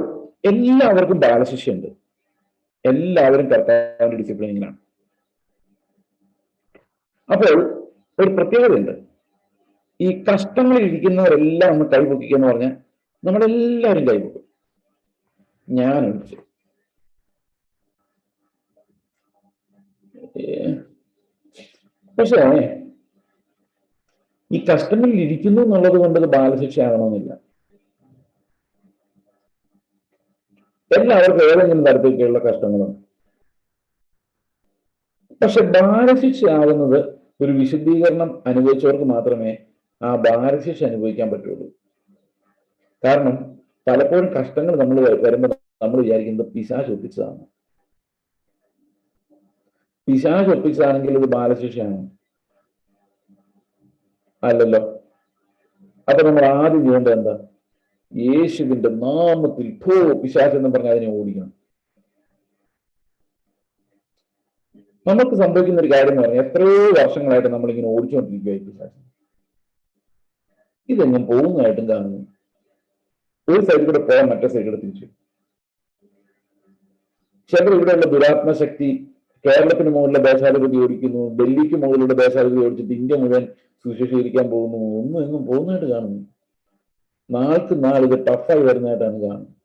A: എല്ലാവർക്കും ബാലശിക്ഷയുണ്ട്. എല്ലാവരും കർത്താവിന്റെ ഡിസിപ്ലിനിങ്ങിലാണ്. അപ്പോൾ ഒരു പ്രത്യേകതയുണ്ട്. ഈ കഷ്ടങ്ങളിൽ ഇരിക്കുന്നവരെല്ലാം ഒന്ന് കൈപൊക്കിക്കുക എന്ന് പറഞ്ഞാൽ നമ്മളെല്ലാവരും കൈപൊക്കും. ഞാനൊഴിച്ച്. പക്ഷേ ഈ കഷ്ടങ്ങളിൽ ഇരിക്കുന്നു എന്നുള്ളത് കൊണ്ട് അത് ബാലശിക്ഷ ആകണമെന്നില്ല. എല്ലാവർക്കും ഏതെങ്കിലും തരത്തിലേക്കുള്ള കഷ്ടങ്ങളുണ്ട്. പക്ഷെ ബാലശിക്ഷ ആകുന്നത് ഒരു വിശുദ്ധീകരണം അനുഭവിച്ചവർക്ക് മാത്രമേ ആ ബാലശിക്ഷ അനുഭവിക്കാൻ പറ്റുള്ളൂ. കാരണം പലപ്പോഴും കഷ്ടങ്ങൾ നമ്മൾ വരുമ്പോൾ നമ്മൾ വിചാരിക്കുന്നത് പിശാച് ഒപ്പിച്ചതാണ്. പിശാച് ഒപ്പിച്ചതാണെങ്കിൽ ഇത് ബാലശിക്ഷയാണ്, അല്ലല്ലോ. അപ്പൊ നമ്മൾ ആദ്യം ചെയ്യേണ്ടത് എന്താ? യേശുവിന്റെ നാമത്തിൽ പോ പിശാച് എന്ന് പറഞ്ഞാൽ അതിനെ ഓടിക്കണം. നമുക്ക് സംഭവിക്കുന്ന ഒരു കാര്യം എന്ന് പറഞ്ഞാൽ എത്രയോ വർഷങ്ങളായിട്ട് നമ്മളിങ്ങനെ ഓടിച്ചുകൊണ്ടിരിക്കുകയായി പിശാച്. ഇതെങ്ങും പോകുന്നതായിട്ടും കാണുന്നു. ഒരു സൈഡിൽ കൂടെ പോകാൻ മറ്റേ സൈഡിൽ കൂടെ തിരിച്ചു. ചിലർ ഇവിടെയുള്ള ദുരാത്മശക്തി കേരളത്തിന് മുകളിലെ ദേശാധിപതി ഓടിക്കുന്നു, ഡൽഹിക്ക് മുകളിലുള്ള ദേശാധിപതി ഓടിച്ചിട്ട് ഇന്ത്യ മുഴുവൻ സുശേഷീകരിക്കാൻ പോകുന്നു. ഒന്നും എങ്ങും പോകുന്നതായിട്ട് കാണുന്നു. നാൾക്ക് നാൾ ഇത് ടഫായി വരുന്നതായിട്ടാണ് കാണുന്നത്.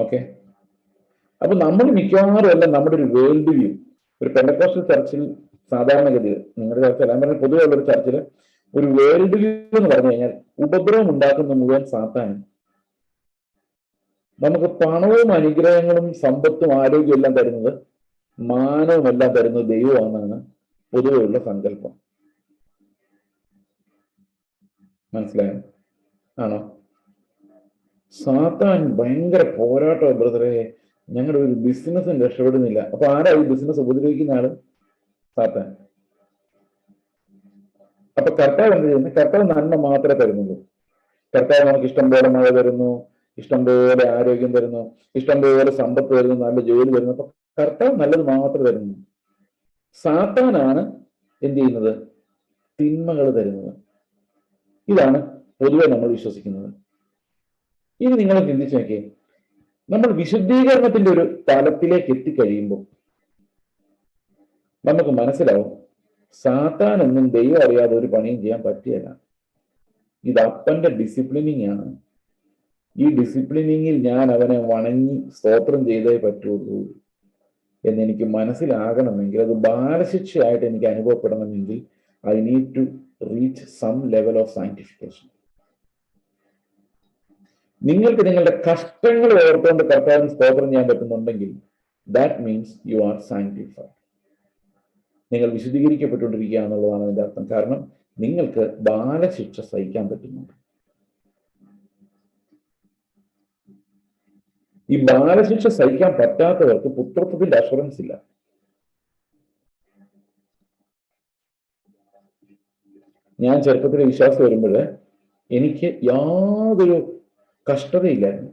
A: ഓക്കെ. അപ്പൊ നമ്മൾ മിക്കവാറും എല്ലാം നമ്മുടെ ഒരു വേൾഡ് വ്യൂ, ഒരു പെന്തക്കോസ്റ്റൽ ചർച്ചിൽ സാധാരണഗതിയിൽ, നിങ്ങളുടെ ചർച്ച എല്ലാം പറഞ്ഞാൽ പൊതുവെ ഉള്ളൊരു ചർച്ചിൽ ഒരു വേൾഡ് വ്യൂ എന്ന് പറഞ്ഞു കഴിഞ്ഞാൽ ഉപദ്രവം ഉണ്ടാക്കുന്ന മുഴുവൻ സാത്താൻ. നമുക്ക് പണവും അനുഗ്രഹങ്ങളും സമ്പത്തും ആരോഗ്യവും എല്ലാം തരുന്നത്, മാനവും എല്ലാം തരുന്നത് ദൈവമാണെന്നാണ് പൊതുവെയുള്ള സങ്കല്പം. മനസ്സിലായോ? ആണോ? സാത്താൻ ഭയങ്കര പോരാട്ടം ബ്രദറെ. ഞങ്ങളുടെ ഒരു ബിസിനസ്സും രക്ഷപ്പെടുന്നില്ല. അപ്പൊ ആരാ ഈ ബിസിനസ് ഉപദ്രവിക്കുന്ന ആള്? സാത്താൻ. അപ്പൊ കർത്താവ് എന്ത് ചെയ്യുന്നു? കർത്താവ് നന്മ മാത്രമേ തരുന്നുള്ളൂ. കർത്താവ് നമുക്ക് ഇഷ്ടം പോലെ മഴ തരുന്നു, ഇഷ്ടം പോലെ ആരോഗ്യം തരുന്നു, ഇഷ്ടം പോലെ സമ്പത്ത് തരുന്നു, നല്ല ജോലി തരുന്നു. അപ്പൊ കർത്താവ് നല്ലത് മാത്രമേ തരുന്നു. സാത്താനാണ് എന്ത് ചെയ്യുന്നത്? തിന്മകൾ തരുന്നത്. ഇതാണ് പൊതുവെ നമ്മൾ വിശ്വസിക്കുന്നത്. ഇനി നിങ്ങൾ ചിന്തിച്ചു നോക്കിയേ, നമ്മൾ വിശുദ്ധീകരണത്തിന്റെ ഒരു തലത്തിലേക്ക് എത്തിക്കഴിയുമ്പോൾ നമുക്ക് മനസ്സിലാവും സാത്താനൊന്നും ദൈവം അറിയാതെ ഒരു പണിയും ചെയ്യാൻ പറ്റിയല്ല. ഇത് അപ്പന്റെ ഡിസിപ്ലിനിങ് ആണ്. ഈ ഡിസിപ്ലിനിങ്ങിൽ ഞാൻ അവനെ വണങ്ങി സ്തോത്രം ചെയ്തേ പറ്റുള്ളൂ എന്നെനിക്ക് മനസ്സിലാകണമെങ്കിൽ, അത് ബാലശിക്ഷയായിട്ട് എനിക്ക് അനുഭവപ്പെടണമെങ്കിൽ I need to reach some level of sanctification. നിങ്ങൾക്ക് നിങ്ങളുടെ കഷ്ടങ്ങൾ ഓർത്തുകൊണ്ട് കർത്താവിന് സ്തോത്രം ചെയ്യാൻ പറ്റുന്നുണ്ടെങ്കിൽ that means you are sanctified. നിങ്ങൾ വിശുദ്ധീകരിക്കപ്പെട്ടുകൊണ്ടിരിക്കുക എന്നുള്ളതാണ് അതിന്റെ അർത്ഥം. കാരണം നിങ്ങൾക്ക് ബാലശിക്ഷ സഹിക്കാൻ പറ്റുന്നുണ്ട്. ഈ ബാലശിക്ഷ സഹിക്കാൻ പറ്റാത്തവർക്ക് പുത്രത്വത്തിന്റെ അഷുറൻസ് ഇല്ല. ഞാൻ ചെറുപ്പത്തിലെ വിശ്വാസം വരുമ്പോൾ എനിക്ക് യാതൊരു കഷ്ടതയില്ലായിരുന്നു.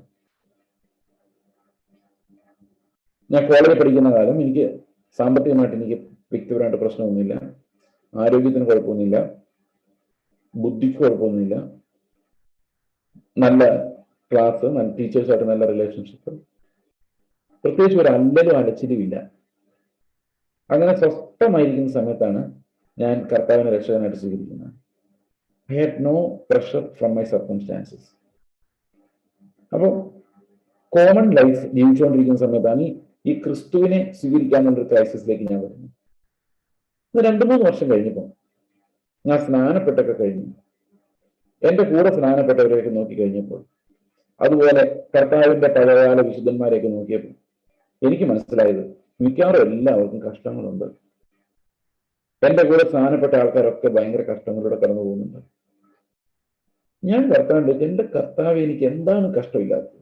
A: ഞാൻ കോളേജിൽ പഠിക്കുന്ന കാലം എനിക്ക് സാമ്പത്തികമായിട്ട് എനിക്ക് വ്യക്തിപരമായിട്ട് പ്രശ്നമൊന്നുമില്ല, ആരോഗ്യത്തിന് കുഴപ്പമൊന്നുമില്ല, ബുദ്ധിക്ക് കുഴപ്പമൊന്നുമില്ല, നല്ല ക്ലാസ്, ടീച്ചേഴ്സുമായിട്ട് നല്ല റിലേഷൻഷിപ്പ്, പ്രത്യേകിച്ച് ഒരു അല്ലലും അലച്ചിലുമില്ല. അങ്ങനെ സ്വസ്ഥമായിരിക്കുന്ന സമയത്താണ് ഞാൻ കർത്താവിനെ രക്ഷകനായിട്ട് സ്വീകരിക്കുന്നത്. I had no pressure from my circumstances. അപ്പോൾ കോമൺ ലൈഫ് ജീവിച്ചുകൊണ്ടിരിക്കുന്ന സമയത്താണ് ഈ ക്രിസ്തുവിനെ സ്വീകരിക്കാനുള്ള ഒരു ക്രൈസിസിലേക്ക് ഞാൻ വരുന്നത്. 2-3 വർഷം കഴിഞ്ഞപ്പോൾ ഞാൻ സ്നാനപ്പെട്ടൊക്കെ കഴിഞ്ഞു. എന്റെ കൂടെ സ്നാനപ്പെട്ടവരെയൊക്കെ നോക്കി കഴിഞ്ഞപ്പോൾ, അതുപോലെ കർത്താവിന്റെ പഴയകാല വിശുദ്ധന്മാരെയൊക്കെ നോക്കിയപ്പോൾ എനിക്ക് മനസ്സിലായത് മിക്കവാറും എല്ലാവർക്കും കഷ്ടങ്ങളുണ്ട്. എന്റെ കൂടെ സ്നാനപ്പെട്ട ആൾക്കാരൊക്കെ ഭയങ്കര കഷ്ടങ്ങളിലൂടെ കടന്നു പോകുന്നുണ്ട്. ഞാൻ കർത്താവിന്റെ എന്റെ കർത്താവ് എനിക്ക് എന്താണ് കഷ്ടമില്ലാത്തത്?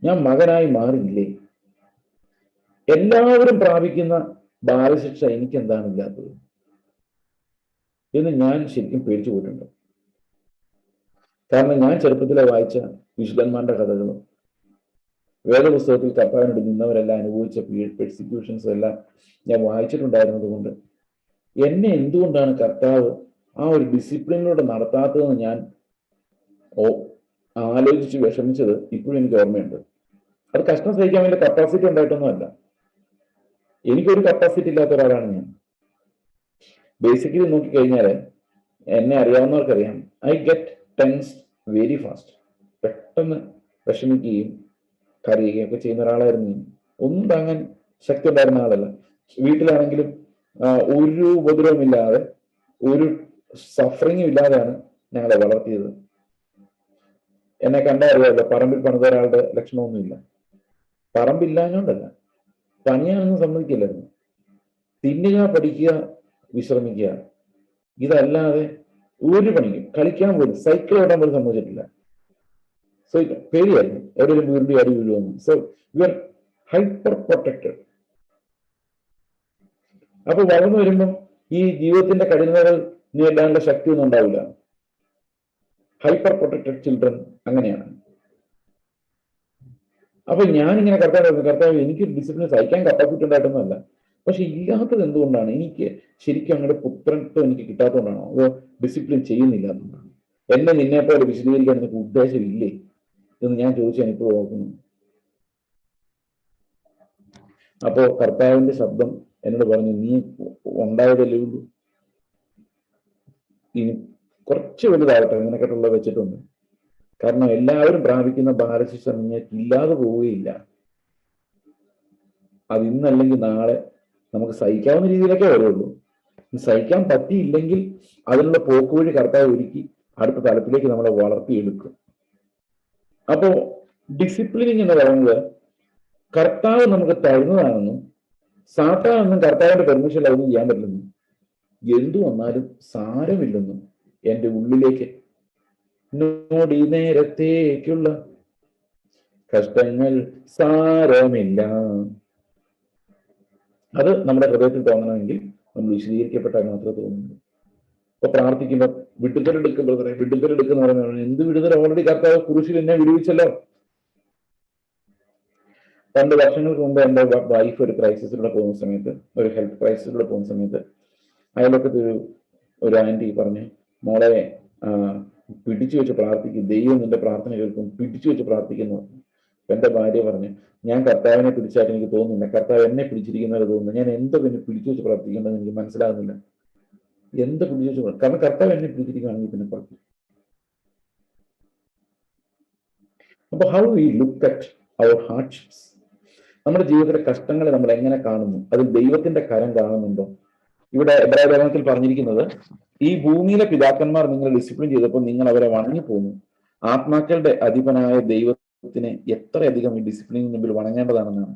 A: ഞാൻ മകനായി മാറിയില്ലേ? എല്ലാവരും പ്രാപിക്കുന്ന ബാലശിക്ഷ എനിക്ക് എന്താണ് ഇല്ലാത്തത് എന്ന് ഞാൻ ശരിക്കും പേടിച്ചു പോയിട്ടുണ്ട്. കാരണം ഞാൻ ചെറുപ്പത്തിലെ വായിച്ച വിശുദ്ധന്മാരുടെ കഥകളും വേദപുസ്തകത്തിൽ കർത്താവിനോട് നിന്നവരെല്ലാം അനുഭവിച്ച പെർസിക്യൂഷൻസും എല്ലാം ഞാൻ വായിച്ചിട്ടുണ്ടായിരുന്നത് കൊണ്ട് എന്നെ എന്തുകൊണ്ടാണ് കർത്താവ് ആ ഒരു ഡിസിപ്ലിനിലൂടെ നടത്താത്തതെന്ന് ഞാൻ ആലോചിച്ച് വിഷമിച്ചത് ഇപ്പോഴും എനിക്ക് ഓർമ്മയുണ്ട്. അത് കഷ്ടം സഹിക്കാൻ വേണ്ടി കപ്പാസിറ്റി ഉണ്ടായിട്ടൊന്നുമല്ല. എനിക്കൊരു കപ്പാസിറ്റി ഇല്ലാത്ത ഒരാളാണ് ഞാൻ. ബേസിക്കലി നോക്കിക്കഴിഞ്ഞാൽ എന്നെ അറിയാവുന്നവർക്കറിയാം, I get tensed very fast. പെട്ടെന്ന് വിഷമിക്കുകയും കരയുകയും ഒക്കെ ചെയ്യുന്ന ഒരാളായിരുന്നു ഞാൻ. ഒന്നും താങ്ങാൻ ശക്തി ഉണ്ടായിരുന്ന ആളല്ല. വീട്ടിലാണെങ്കിലും ഒരു ഉപദ്രവമില്ലാതെ, ഒരു സഫറിങ്ങും ഇല്ലാതെയാണ് ഞങ്ങളെ വളർത്തിയത്. എന്നെ കണ്ടാൽ അറിയാമല്ലോ, പറമ്പിൽ പണിത ഒരാളുടെ ലക്ഷണമൊന്നുമില്ല. പറമ്പില്ലാഞ്ഞോണ്ടല്ല, പണിയാനൊന്നും സമ്മതിക്കില്ലായിരുന്നു. തിന്നുക, പഠിക്കുക, വിശ്രമിക്കുക, ഇതല്ലാതെ ഒരു പണിക്കും, കളിക്കാൻ പോലും, സൈക്കിൾ ഓടാൻ പോലും സമ്മതിച്ചിട്ടില്ല. സോ പേടിയായിരുന്നു എവിടെയും വീണ്ടും അടി വീഴുമെന്ന്. So you are hyper protected. അപ്പൊ വളർന്നു വരുമ്പം ഈ ജീവിതത്തിന്റെ കഠിനതകൾ നേരിടാനുള്ള ശക്തിയൊന്നും ഉണ്ടാവില്ല. ഹൈപ്പർ പ്രൊട്ടക്റ്റഡ് ചിൽഡ്രൻ അങ്ങനെയാണ്. അപ്പൊ ഞാനിങ്ങനെ കർത്താവ് എനിക്ക് ഡിസിപ്ലിൻ സഹിക്കാൻ കപ്പാസിറ്റി ഉണ്ടായിട്ടൊന്നുമല്ല. പക്ഷെ ഇല്ലാത്തത് എന്തുകൊണ്ടാണ്? എനിക്ക് ശരിക്കും അങ്ങനെ പുത്രത്വം എനിക്ക് കിട്ടാത്തതുകൊണ്ടാണോ, അതോ ഡിസിപ്ലിൻ ചെയ്യുന്നില്ല എന്നുകൊണ്ടാണ്? എന്നെ നിന്നെപ്പോലെ വിശദീകരിക്കാൻ എനിക്ക് ഉദ്ദേശമില്ലേ എന്ന് ഞാൻ ചോദിച്ചാൽ ഇപ്പോൾ ഓർക്കുന്നു. അപ്പോ കർത്താവിന്റെ ശബ്ദം എന്നോട് പറഞ്ഞു, നീ ഉണ്ടായതല്ലേ ഉള്ളൂ, ഇനി കുറച്ച് വലുതാവട്ടെ, നിനക്കെട്ടുള്ള വെച്ചിട്ടുണ്ട്. കാരണം എല്ലാവരും പ്രാപിക്കുന്ന ബാലശിക്ഷ നിങ്ങൾക്ക് ഇല്ലാതെ പോവുകയില്ല. അത് ഇന്നല്ലെങ്കിൽ നാളെ നമുക്ക് സഹിക്കാവുന്ന രീതിയിലൊക്കെ വരുള്ളൂ. സഹിക്കാൻ പറ്റിയില്ലെങ്കിൽ അതിനുള്ള പോക്കുവഴി കർത്താവ് ഒരുക്കി അടുത്ത തലത്തിലേക്ക് നമ്മളെ വളർത്തിയെടുക്കും. അപ്പോ ഡിസിപ്ലിനിങ് എന്ന് പറയുന്നത് കർത്താവ് നമുക്ക് തരുന്നതാണെന്നും സാത്താനൊന്നും കർത്താവിന്റെ പെർമിഷൻ അതൊന്നും ചെയ്യാൻ പറ്റില്ലെന്നും എന്തു വന്നാലും സാരമില്ലെന്നും എൻ്റെ ഉള്ളിലേക്ക് നോടി നേരത്തേക്കുള്ള കഷ്ടങ്ങൾ സാരമില്ല, അത് നമ്മുടെ ഹൃദയത്തിൽ തോന്നണമെങ്കിൽ നമ്മൾ വിശദീകരിക്കപ്പെട്ടാൽ മാത്രമേ തോന്നുന്നു. അപ്പൊ പ്രാർത്ഥിക്കുമ്പോൾ വിടുതലെടുക്കും ബ്രദറെ, വിടുതലെടുക്കുന്ന പറയുന്നത് എന്ത് വിടുതൽ? ഓൾറെഡി കർത്താവ് കുരിശിൽ എന്നെ വിടുവിച്ചല്ലോ. 2 വർഷങ്ങൾക്ക് മുമ്പ് എൻ്റെ വൈഫ് ഒരു ക്രൈസിസിലൂടെ പോകുന്ന സമയത്ത്, ഒരു ഹെൽത്ത് ക്രൈസിസിലൂടെ പോകുന്ന സമയത്ത് അയലൊക്കത്തെ ഒരു ആന്റി പറഞ്ഞു, മോളെ പിടിച്ചു വെച്ച് പ്രാർത്ഥിക്കും, ദൈവം നിന്റെ പ്രാർത്ഥന കേൾക്കും, പിടിച്ചു വെച്ച് പ്രാർത്ഥിക്കുന്നു. എന്റെ ഭാര്യ പറഞ്ഞു, ഞാൻ കർത്താവിനെ പിടിച്ചായിട്ട് എനിക്ക് തോന്നുന്നില്ല, കർത്താവ് എന്നെ പിടിച്ചിരിക്കുന്നത് തോന്നുന്നു. ഞാൻ എന്താ പിന്നെ പിടിച്ചു വെച്ച് പ്രാർത്ഥിക്കേണ്ടതെന്ന് എനിക്ക് മനസ്സിലാകുന്നില്ല. എന്ത് പിടിച്ചു വെച്ച്, കാരണം കർത്താവ് എന്നെ പിടിച്ചിരിക്കുകയാണെങ്കിൽ പിന്നെ പ്രാർത്ഥിക്കും. അപ്പൊ how we look at our hardships, നമ്മുടെ ജീവിതത്തിലെ കഷ്ടങ്ങളെ നമ്മൾ എങ്ങനെ കാണുന്നു, അതിൽ ദൈവത്തിന്റെ കരം കാണുന്നുണ്ടോ? ഇവിടെ എബ്രായ ലേഖനത്തിൽ പറഞ്ഞിരിക്കുന്നത്, ഈ ഭൂമിയിലെ പിതാക്കന്മാർ നിങ്ങൾ ഡിസിപ്ലിൻ ചെയ്തപ്പോൾ നിങ്ങൾ അവരെ വണങ്ങിപ്പോന്നു. ആത്മാക്കളുടെ അധിപനായ ദൈവത്തിനെ എത്രയധികം ഈ ഡിസിപ്ലിന് മുമ്പിൽ വണങ്ങേണ്ടതാണെന്നാണ്.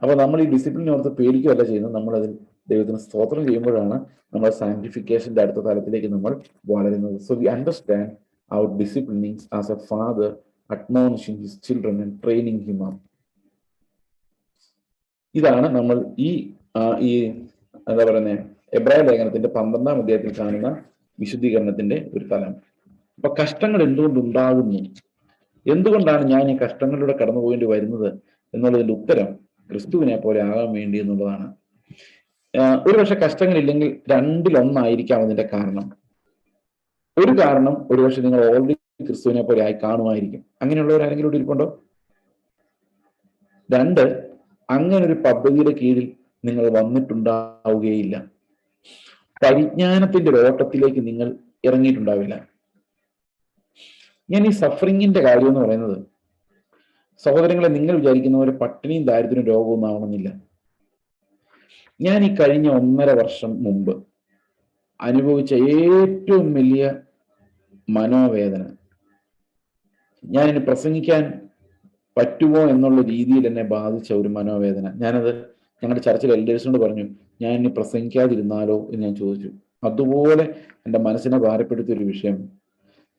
A: അപ്പൊ നമ്മൾ ഈ ഡിസിപ്ലിനെ ഓർത്ത് പേടിക്കുകയല്ല ചെയ്യുന്നത്, നമ്മളതിൽ ദൈവത്തിന് സ്തോത്രം ചെയ്യുമ്പോഴാണ് നമ്മൾ സാങ്ക്ടിഫിക്കേഷന്റെ അടുത്ത തലത്തിലേക്ക് നമ്മൾ വളരുന്നത്. So we understand our disciplining as a father admonishing his children and training him up. ഇതാണ് നമ്മൾ ഈ എന്താ പറയുന്നത്, എബ്രായ ലേഖനത്തിന്റെ 12-ാം അധ്യായത്തിൽ കാണുന്ന വിശുദ്ധീകരണത്തിന്റെ ഒരു തലം. അപ്പൊ കഷ്ടങ്ങൾ എന്തുകൊണ്ടുണ്ടാകുന്നു, എന്തുകൊണ്ടാണ് ഞാൻ ഈ കഷ്ടങ്ങളിലൂടെ കടന്നു പോകേണ്ടി വരുന്നത് എന്നുള്ളതിന്റെ ഉത്തരം ക്രിസ്തുവിനെ പോലെ ആകാൻ വേണ്ടി എന്നുള്ളതാണ്. ഒരുപക്ഷെ കഷ്ടങ്ങളില്ലെങ്കിൽ 2-ൽ 1 അതിന്റെ കാരണം. ഒരു കാരണം ഒരുപക്ഷെ നിങ്ങൾ ഓൾറെഡി ക്രിസ്തുവിനെ പോലെ ആയി കാണുമായിരിക്കും. അങ്ങനെയുള്ളവർ ആരെങ്കിലും ഇവിടെ ഇരിപ്പുണ്ടോ? 2, അങ്ങനൊരു പദ്ധതിയുടെ കീഴിൽ നിങ്ങൾ വന്നിട്ടുണ്ടാവുകയില്ല. പരിജ്ഞാനത്തിന്റെ ഓട്ടത്തിലേക്ക് നിങ്ങൾ ഇറങ്ങിയിട്ടുണ്ടാവില്ല. ഞാൻ ഈ സഫറിങ്ങിന്റെ കാര്യം എന്ന് പറയുന്നത്, സഹോദരങ്ങളെ, നിങ്ങൾ വിചാരിക്കുന്ന പോലെ പട്ടിണിയും ദാരിദ്ര്യവും രോഗമൊന്നും ആവണമെന്നില്ല. ഞാൻ ഈ കഴിഞ്ഞ 1.5 വർഷം മുമ്പ് അനുഭവിച്ച ഏറ്റവും വലിയ മനോവേദന, ഞാനിനി പ്രസംഗിക്കാൻ പറ്റുമോ എന്നുള്ള രീതിയിൽ എന്നെ ബാധിച്ച ഒരു മനോവേദന. ഞാനത് ഞങ്ങളുടെ ചർച്ചിൽ എൽഡേഴ്സിനോട് പറഞ്ഞു, ഞാൻ ഇനി പ്രസംഗിക്കാതിരുന്നാലോ എന്ന് ഞാൻ ചോദിച്ചു. അതുപോലെ എൻ്റെ മനസ്സിനെ ഭാരപ്പെടുത്തിയ ഒരു വിഷയം.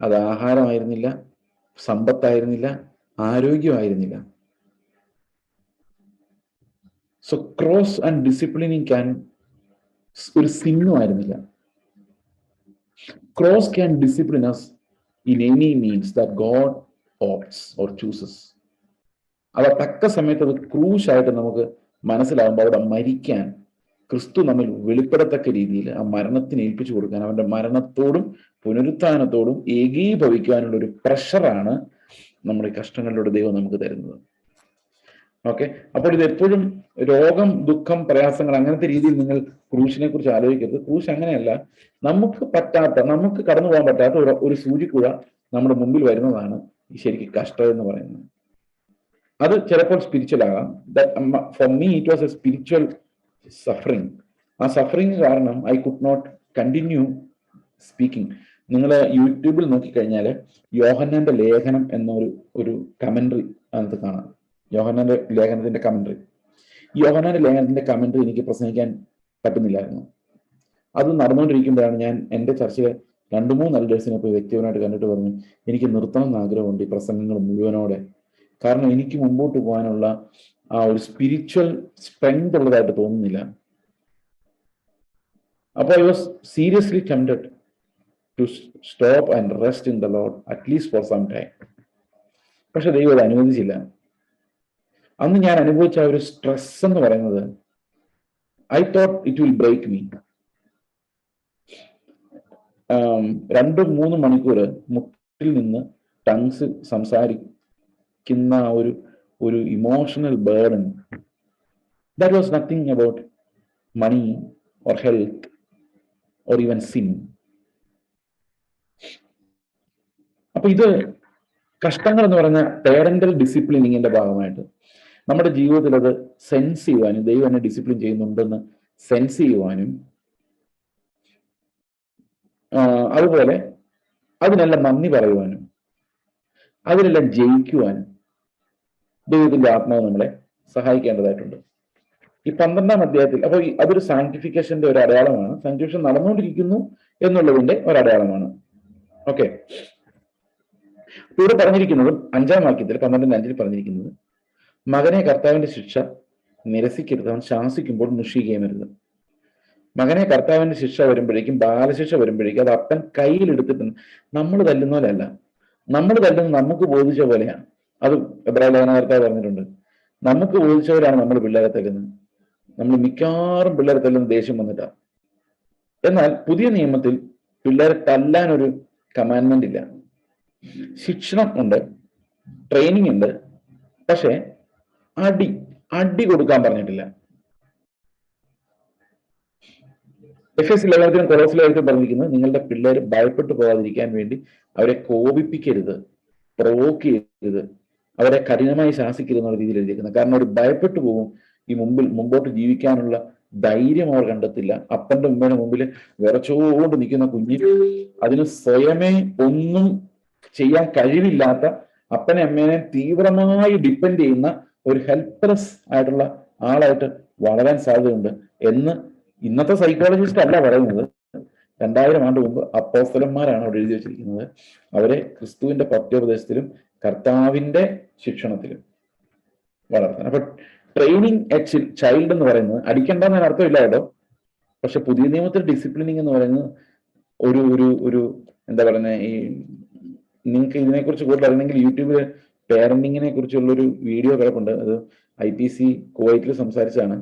A: അത് ആഹാരമായിരുന്നില്ല, സമ്പത്തായിരുന്നില്ല, ആരോഗ്യമായിരുന്നില്ല. So cross and disciplining can ഒരു സിന്നുമായിരുന്നില്ല. Cross can discipline us in any means that God opts or chooses. അത് തക്ക സമയത്ത് അത് ക്രൂശായിട്ട് നമുക്ക് മനസ്സിലാകുമ്പോൾ അവിടെ മരിക്കാൻ ക്രിസ്തു നമ്മിൽ വെളിപ്പെടത്തക്ക രീതിയിൽ ആ മരണത്തിന് ഏൽപ്പിച്ചു കൊടുക്കാൻ, അവന്റെ മരണത്തോടും പുനരുത്ഥാനത്തോടും ഏകീഭവിക്കാനുള്ള ഒരു പ്രഷറാണ് നമ്മുടെ കഷ്ടങ്ങളിലൂടെ ദൈവം നമുക്ക് തരുന്നത്. ഓക്കെ, അപ്പോൾ ഇത് എപ്പോഴും രോഗം, ദുഃഖം, പ്രയാസങ്ങൾ അങ്ങനത്തെ രീതിയിൽ നിങ്ങൾ ക്രൂശിനെ കുറിച്ച് ആലോചിക്കരുത്. ക്രൂശ് അങ്ങനെയല്ല. നമുക്ക് പറ്റാത്ത, നമുക്ക് കടന്നു പോകാൻ പറ്റാത്ത ഒരു സൂചിക്കുഴ നമ്മുടെ മുമ്പിൽ വരുന്നതാണ് ശരിക്കും കഷ്ടം എന്ന് പറയുന്നത്. അത് ചിലപ്പോൾ സ്പിരിച്വൽ ആകാം. For me it was a spiritual suffering. ആ സഫറിങ് കാരണം I could not continue speaking. നിങ്ങൾ യൂട്യൂബിൽ നോക്കിക്കഴിഞ്ഞാൽ യോഹന്നാന്റെ ലേഖനം എന്നൊരു കമന്ററി അതിനകത്ത് കാണാം. യോഹന്നാന്റെ ലേഖനത്തിന്റെ കമന്ററി. യോഹന്നാന്റെ ലേഖനത്തിന്റെ കമന്ററി എനിക്ക് പ്രസംഗിക്കാൻ പറ്റുന്നില്ലായിരുന്നു. അത് നടന്നുകൊണ്ടിരിക്കുമ്പോഴാണ് ഞാൻ എൻ്റെ ചർച്ചയിലെ 2-3 എൽഡേഴ്സിനെ പോയി വ്യക്തിപരമായിട്ട് കണ്ടിട്ട് പറഞ്ഞു, എനിക്ക് നിർത്തണം എന്ന് ആഗ്രഹമുണ്ട് ഈ പ്രസംഗങ്ങൾ മുഴുവനോടെ. കാരണം എനിക്ക് മുമ്പോട്ട് പോകാനുള്ള ആ ഒരു സ്പിരിച്വൽ സ്ട്രെങ്ത് ഉള്ളതായിട്ട് തോന്നുന്നില്ല. അപ്പോൾ I was seriously tempted to stop and rest in the Lord at least for some time. പക്ഷെ ദൈവം അത് അനുവദിച്ചില്ല. അന്ന് ഞാൻ അനുഭവിച്ച ഒരു സ്ട്രെസ് എന്ന് പറയുന്നത്, I thought it will break me. 2-3 മണിക്കൂർ മുട്ടിൽ നിന്ന് ടങ്സ് സംസാരിക്കുന്ന ഒരു emotional burden. That was nothing about money or health or even sin. അപ്പൊ ഇത് കഷ്ടങ്ങൾ എന്ന് പറഞ്ഞ പേരന്റൽ ഡിസിപ്ലിനിങ്ങിന്റെ ഭാഗമായിട്ട് നമ്മുടെ ജീവിതത്തിൽ അത് സെൻസ് ചെയ്യുവാനും, ദൈവം എന്നെ ഡിസിപ്ലിൻ ചെയ്യുന്നുണ്ടെന്ന് സെൻസ് ചെയ്യുവാനും, അതുപോലെ അതിനെല്ലാം നന്ദി പറയുവാനും, അതിനെല്ലാം ജയിക്കുവാനും ദൈവത്തിന്റെ ആത്മാവ് നമ്മളെ സഹായിക്കേണ്ടതായിട്ടുണ്ട്. ഈ 12-ാം അധ്യായത്തിൽ, അപ്പോൾ അതൊരു സാങ്ക്ടിഫിക്കേഷന്റെ ഒരു അടയാളമാണ്. സാങ്ക്ടിഫിക്കേഷൻ നടന്നുകൊണ്ടിരിക്കുന്നു എന്നുള്ളതിന്റെ ഒരു അടയാളമാണ്. ഓക്കെ, ഇവിടെ പറഞ്ഞിരിക്കുന്നതും 5-ാം വാക്യത്തിൽ 12:5 പറഞ്ഞിരിക്കുന്നത്, മകനെ കർത്താവിന്റെ ശിക്ഷ നിരസിക്കരുത്, അവൻ ശാസിക്കുമ്പോൾ മുഷികയുമരുത്. മകനെ കർത്താവിന്റെ ശിക്ഷ വരുമ്പോഴേക്കും, ബാലശിക്ഷ വരുമ്പോഴേക്കും അത് അപ്പൻ കയ്യിലെടുത്തിട്ടുണ്ട്. നമ്മൾ തല്ലുന്ന പോലെയല്ല. നമ്മൾ തല്ലുന്നത് നമുക്ക് ബോധിച്ച പോലെയാണ്. അത് എബ്രായ ലേഖനകർത്താവ് പറഞ്ഞിട്ടുണ്ട്. നമുക്ക് ബോധിച്ചവരാണ് നമ്മൾ പിള്ളേരെ തല്ലുന്നത്. നമ്മൾ മിക്കവാറും പിള്ളേരെ തല്ലുന്ന ദേഷ്യം വന്നിട്ടാണ്. എന്നാൽ പുതിയ നിയമത്തിൽ പിള്ളേരെ തല്ലാൻ ഒരു കമാൻഡ്മെന്റ് ഇല്ല. ശിക്ഷണം ഉണ്ട്, ട്രെയിനിങ് ഉണ്ട്, പക്ഷെ അടി കൊടുക്കാൻ പറഞ്ഞിട്ടില്ല. എഫെസ്യ ലേഖനത്തിലും കൊളോസ്യ ലേഖനത്തിലും പറഞ്ഞിരിക്കുന്നത്, നിങ്ങളുടെ പിള്ളേർ ഭയപ്പെട്ടു പോകാതിരിക്കാൻ വേണ്ടി അവരെ കോപിപ്പിക്കരുത്, പ്രൊവോക്ക് ചെയ്യരുത്, അവരെ കഠിനമായി ശാസിക്കരുത് എന്നുള്ള രീതിയിൽ എഴുതിയിരിക്കുന്നത്. കാരണം അവർ ഭയപ്പെട്ടു പോകും. ഈ മുമ്പോട്ട് ജീവിക്കാനുള്ള ധൈര്യം അവർ കണ്ടെത്തില്ല. അപ്പന്റെ ഉമ്മയുടെ മുമ്പിൽ വിറച്ചുകൊണ്ട് നിൽക്കുന്ന കുഞ്ഞിന്, അതിന് സ്വയമേ ഒന്നും ചെയ്യാൻ കഴിവില്ലാത്ത അപ്പനെ അമ്മേനെ തീവ്രമായി ഡിപ്പെൻഡ് ചെയ്യുന്ന ഒരു ഹെൽപ്ലെസ് ആയിട്ടുള്ള ആളായിട്ട് വളരാൻ സാധ്യതയുണ്ട് എന്ന് ഇന്നത്തെ സൈക്കോളജിസ്റ്റ് അല്ല പറയുന്നത്. 2000 ആണ്ട് മുമ്പ് അപ്പോസ്തലന്മാരാണ് അവിടെ എഴുതി വെച്ചിരിക്കുന്നത്. അവരെ ക്രിസ്തുവിന്റെ പത്യോപദേശത്തിലും കർത്താവിന്റെ ശിക്ഷണത്തിലും വളർത്താൻ. അപ്പൊ ട്രെയിനിങ് എ ചൈൽഡ് എന്ന് പറയുന്നത് അടിക്കണ്ടെന്ന് അർത്ഥമില്ല കേട്ടോ. പക്ഷെ പുതിയ നിയമത്തിൽ ഡിസിപ്ലിനിങ് എന്ന് പറയുന്നത് ഒരു എന്താ പറയുന്നത്, ഈ നിങ്ങൾക്ക് ഇതിനെക്കുറിച്ച് കൂടുതൽ അറിയണമെങ്കിൽ യൂട്യൂബിൽ പേരന്റിങ്ങിനെ കുറിച്ചുള്ളൊരു വീഡിയോ കിടപ്പുണ്ട്. അത് IPC കുവൈറ്റിൽ സംസാരിച്ചാണ്.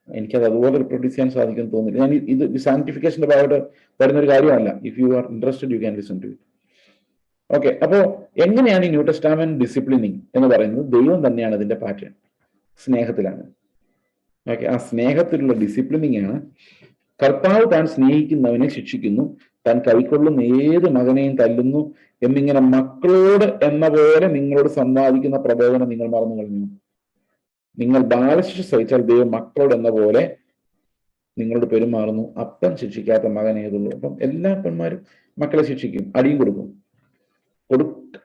A: എനിക്കത് അതുപോലെ റിപ്രൊഡ്യൂസ് ചെയ്യാൻ സാധിക്കുമെന്ന് തോന്നുന്നില്ല. ഞാൻ ഇത് സാങ്ക്ടിഫിക്കേഷന്റെ ഭാഗമായിട്ട് വരുന്ന ഒരു കാര്യമല്ല. If you are interested you can listen to it. Okay, അപ്പോ എങ്ങനെയാണ് ഈ ന്യൂ ടെസ്റ്റാമെന്റ് ഡിസിപ്ലിനിങ് എന്ന് പറയുന്നത്? ദൈവം തന്നെയാണ് ഇതിന്റെ പാറ്റേൺ, സ്നേഹത്തിലാണ്. ഓക്കെ, ആ സ്നേഹത്തിലുള്ള ഡിസിപ്ലിനിങ് ആണ്. കർത്താവ് താൻ സ്നേഹിക്കുന്നവനെ ശിക്ഷിക്കുന്നു, താൻ കൈക്കൊള്ളുന്ന ഏത് മകനെയും തല്ലുന്നു എന്നിങ്ങനെ മക്കളോട് എന്ന പോലെ നിങ്ങളോട് സംവാദിക്കുന്ന പ്രബോധനം നിങ്ങൾ മറന്നു കളഞ്ഞു. നിങ്ങൾ ബാലശിക്ഷ സഹിച്ചാൽ ദൈവം മക്കളോട് എന്ന പോലെ നിങ്ങളോട് പെരുമാറുന്നു. അപ്പൻ ശിക്ഷിക്കാത്ത മകൻ ഏതുള്ളൂ? അപ്പം എല്ലാ അപ്പന്മാരും മക്കളെ ശിക്ഷിക്കും, അടിയും കൊടുക്കും.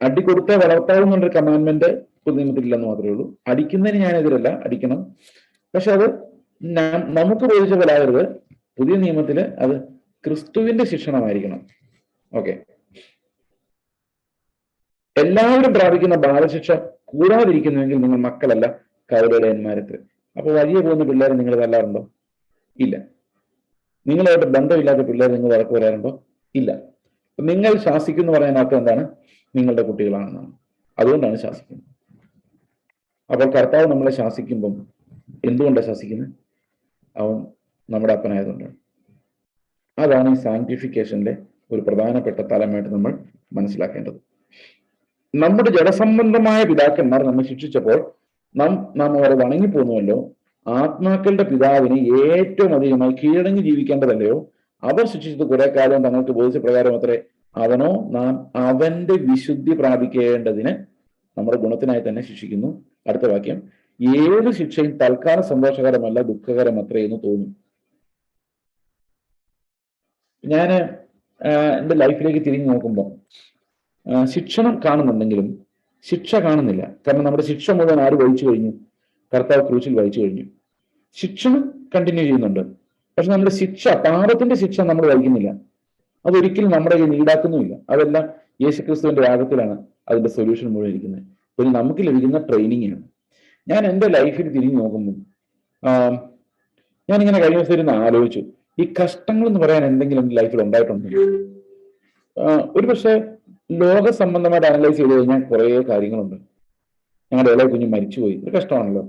A: അടി കൊടുത്താൽ വളർത്താവും എന്നുള്ളൊരു കമാൻഡ്മെന്റ് പുതുനിയമത്തിലില്ലെന്ന് മാത്രമേ ഉള്ളൂ. അടിക്കുന്നതിന് ഞാൻ എതിരല്ല, അടിക്കണം. പക്ഷെ അത് നമുക്ക് ബോധിച്ച പോലാകരുത്. പുതിയ നിയമത്തില് അത് ക്രിസ്തുവിന്റെ ശിക്ഷണമായിരിക്കണം. ഓക്കെ, എല്ലാവരും പ്രാപിക്കുന്ന ബാലശിക്ഷ കൂടാതിരിക്കുന്നുവെങ്കിൽ നിങ്ങൾ മക്കളല്ല, കവലയിടയന്മാരത്ത്. അപ്പൊ വലിയ പോകുന്ന പിള്ളേരെ നിങ്ങൾ തല്ലാറുണ്ടോ? ഇല്ല. നിങ്ങളായിട്ട് ബന്ധമില്ലാത്ത പിള്ളേർ നിങ്ങൾ വഴക്ക് വരാറുണ്ടോ? ഇല്ല. നിങ്ങൾ ശാസിക്കുന്നു പറയാൻ അർത്ഥം എന്താണ്? നിങ്ങളുടെ കുട്ടികളാണെന്നാണ്. അതുകൊണ്ടാണ് ശാസിക്കുന്നത്. അപ്പോൾ കർത്താവ് നമ്മളെ ശാസിക്കുമ്പം എന്തുകൊണ്ടാണ് ശാസിക്കുന്നത്? അവൻ നമ്മുടെ അപ്പനായതുകൊണ്ടാണ്. അതാണ് ഈ സാങ്ക്ടിഫിക്കേഷനിലെ ഒരു പ്രധാനപ്പെട്ട തലമായിട്ട് നമ്മൾ മനസ്സിലാക്കേണ്ടത്. നമ്മുടെ ജഡസംബന്ധമായ പിതാക്കന്മാർ നമ്മെ ശിക്ഷിച്ചപ്പോൾ നാം അവരെ വണങ്ങിപ്പോന്നുവല്ലോ. ആത്മാക്കളുടെ പിതാവിനെ ഏറ്റവും അധികമായി കീഴടങ്ങി ജീവിക്കേണ്ടതല്ലയോ? അവർ ശിക്ഷിച്ചത് കുറെ കാലം തങ്ങൾക്ക് ബോധിച്ച പ്രകാരം അത്രേ അവനോ നാം അവന്റെ വിശുദ്ധി പ്രാപിക്കേണ്ടതിന് നമ്മുടെ ഗുണത്തിനായി തന്നെ ശിക്ഷിക്കുന്നു. അടുത്ത വാക്യം, ഏത് ശിക്ഷയും തൽക്കാല സന്തോഷകരമല്ല, ദുഃഖകരം അത്രയെന്ന് തോന്നും. ഞാൻ എൻ്റെ ലൈഫിലേക്ക് തിരിഞ്ഞു നോക്കുമ്പോൾ ശിക്ഷണം കാണുന്നുണ്ടെങ്കിലും ശിക്ഷ കാണുന്നില്ല. കാരണം നമ്മുടെ ശിക്ഷ മുഴുവൻ ആര് വഹിച്ചു കഴിഞ്ഞു? കർത്താവ് ക്രൂശിൽ വഹിച്ചു കഴിഞ്ഞു. ശിക്ഷണം കണ്ടിന്യൂ ചെയ്യുന്നുണ്ട്, പക്ഷെ നമ്മുടെ ശിക്ഷ, പാപത്തിന്റെ ശിക്ഷ നമ്മൾ വഹിക്കുന്നില്ല. അതൊരിക്കലും നമ്മുടെ കയ്യിൽ ഈടാക്കുന്നുമില്ല. അതെല്ലാം യേശുക്രിസ്തുവിന്റെ യാഗത്തിലാണ് അതിന്റെ സൊല്യൂഷൻ മുഴുവൻ ഇരിക്കുന്നത്. പിന്നെ നമുക്ക് ലഭിക്കുന്ന ട്രെയിനിങ് ആണ്. ഞാൻ എൻ്റെ ലൈഫിൽ തിരിഞ്ഞു നോക്കുമ്പോൾ ഞാനിങ്ങനെ കഴിഞ്ഞ ദിവസം ഇരുന്ന് ആലോചിച്ചു, ഈ കഷ്ടങ്ങൾ എന്ന് പറയാൻ എന്തെങ്കിലും എൻ്റെ ലൈഫിൽ ഉണ്ടായിട്ടുണ്ടോ? ഒരു പക്ഷേ ലോക സംബന്ധമായിട്ട് അനലൈസ് ചെയ്ത് കഴിഞ്ഞാൽ കുറേ കാര്യങ്ങളുണ്ട്. ഞങ്ങളുടെ ഇളയ കുഞ്ഞ് മരിച്ചുപോയി, ഒരു കഷ്ടമാണല്ലോ.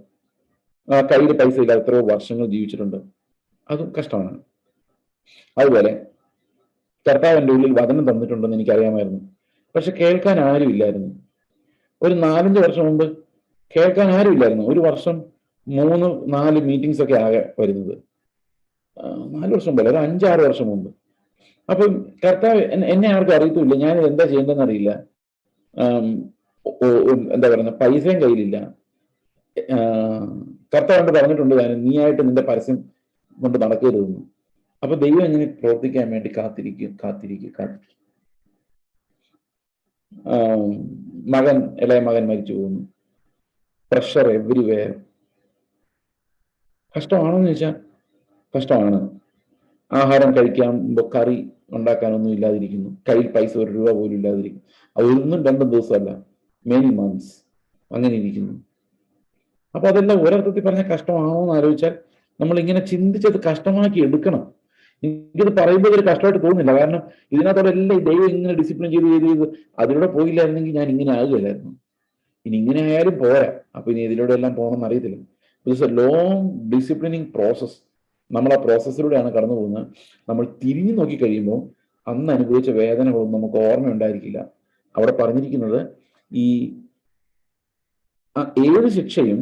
A: കയ്യിൽ പൈസ ഇല്ല, എത്രയോ വർഷങ്ങൾ ജീവിച്ചിട്ടുണ്ട്, അതും കഷ്ടമാണ്. അതുപോലെ കർത്താവ് എൻ്റെ ഉള്ളിൽ വചനം തന്നിട്ടുണ്ടെന്ന് എനിക്കറിയാമായിരുന്നു, പക്ഷെ കേൾക്കാൻ ആരും ഇല്ലായിരുന്നു. ഒരു 4-5 വർഷം മുമ്പ് കേൾക്കാൻ ആരും ഇല്ലായിരുന്നു. ഒരു വർഷം 3-4 മീറ്റിംഗ്സ് ഒക്കെ ആകെ വരുന്നത്. 4 വർഷം പോലെ, ഒരു 5-6 വർഷം മുമ്പ്. അപ്പം കർത്താവ് എന്നെ ആർക്കും അറിയത്തുമില്ല, ഞാൻ എന്താ ചെയ്യേണ്ടതെന്ന് അറിയില്ല. എന്താ പറയുന്നത്, പൈസയും കയ്യിലില്ല. കർത്താവ് പറഞ്ഞിട്ടുണ്ട്, നീയായിട്ട് നിന്റെ പരസ്യം കൊണ്ട് നടക്കരുതെന്ന്. അപ്പൊ ദൈവം എങ്ങനെ പ്രവർത്തിക്കാൻ വേണ്ടി കാത്തിരിക്കും. ഇളയ മകൻ മരിച്ചു പോകുന്നു, പ്രഷർ എവരിവെയർ. കഷ്ടമാണോന്ന് ചോദിച്ചാൽ കഷ്ടമാണ്. ആഹാരം കഴിക്കുമ്പോൾ കറി ഉണ്ടാക്കാനൊന്നും ഇല്ലാതിരിക്കുന്നു, കയ്യിൽ പൈസ 1 രൂപ പോലും ഇല്ലാതിരിക്കുന്നു. അത് 1-2 ദിവസമല്ല, മെനി മന്ത്സ് അങ്ങനെ ഇരിക്കുന്നു. അപ്പൊ അതെല്ലാം ഒരർത്ഥത്തിൽ പറഞ്ഞ കഷ്ടമാണോ എന്ന് ആലോചിച്ചാൽ നമ്മൾ ഇങ്ങനെ ചിന്തിച്ചത് കഷ്ടമാക്കി എടുക്കണം. എനിക്കിത് പറയുമ്പോൾ ഒരു കഷ്ടമായിട്ട് തോന്നുന്നില്ല, കാരണം ഇതിനകത്തോടെ എല്ലാം ദൈവം ഇങ്ങനെ ഡിസിപ്ലിൻ ചെയ്ത് അതിലൂടെ പോയില്ലായിരുന്നെങ്കിൽ ഞാൻ ഇങ്ങനെ ആകുകയില്ലായിരുന്നു. ഇനി ഇങ്ങനെ ആയാലും പോരാ, അപ്പൊ ഇനി ഇതിലൂടെ എല്ലാം പോകണമെന്ന് അറിയത്തില്ല. It's A long disciplining process. നമ്മൾ ആ പ്രോസസ്സിലൂടെയാണ് കടന്നു പോകുന്നത്. നമ്മൾ തിരിഞ്ഞു നോക്കി കഴിയുമ്പോൾ അന്ന് അനുഭവിച്ച വേദനകളൊന്നും നമുക്ക് ഓർമ്മയുണ്ടായിരിക്കില്ല. അവിടെ പറഞ്ഞിരിക്കുന്നത് ഈ ഏത് ശിക്ഷയും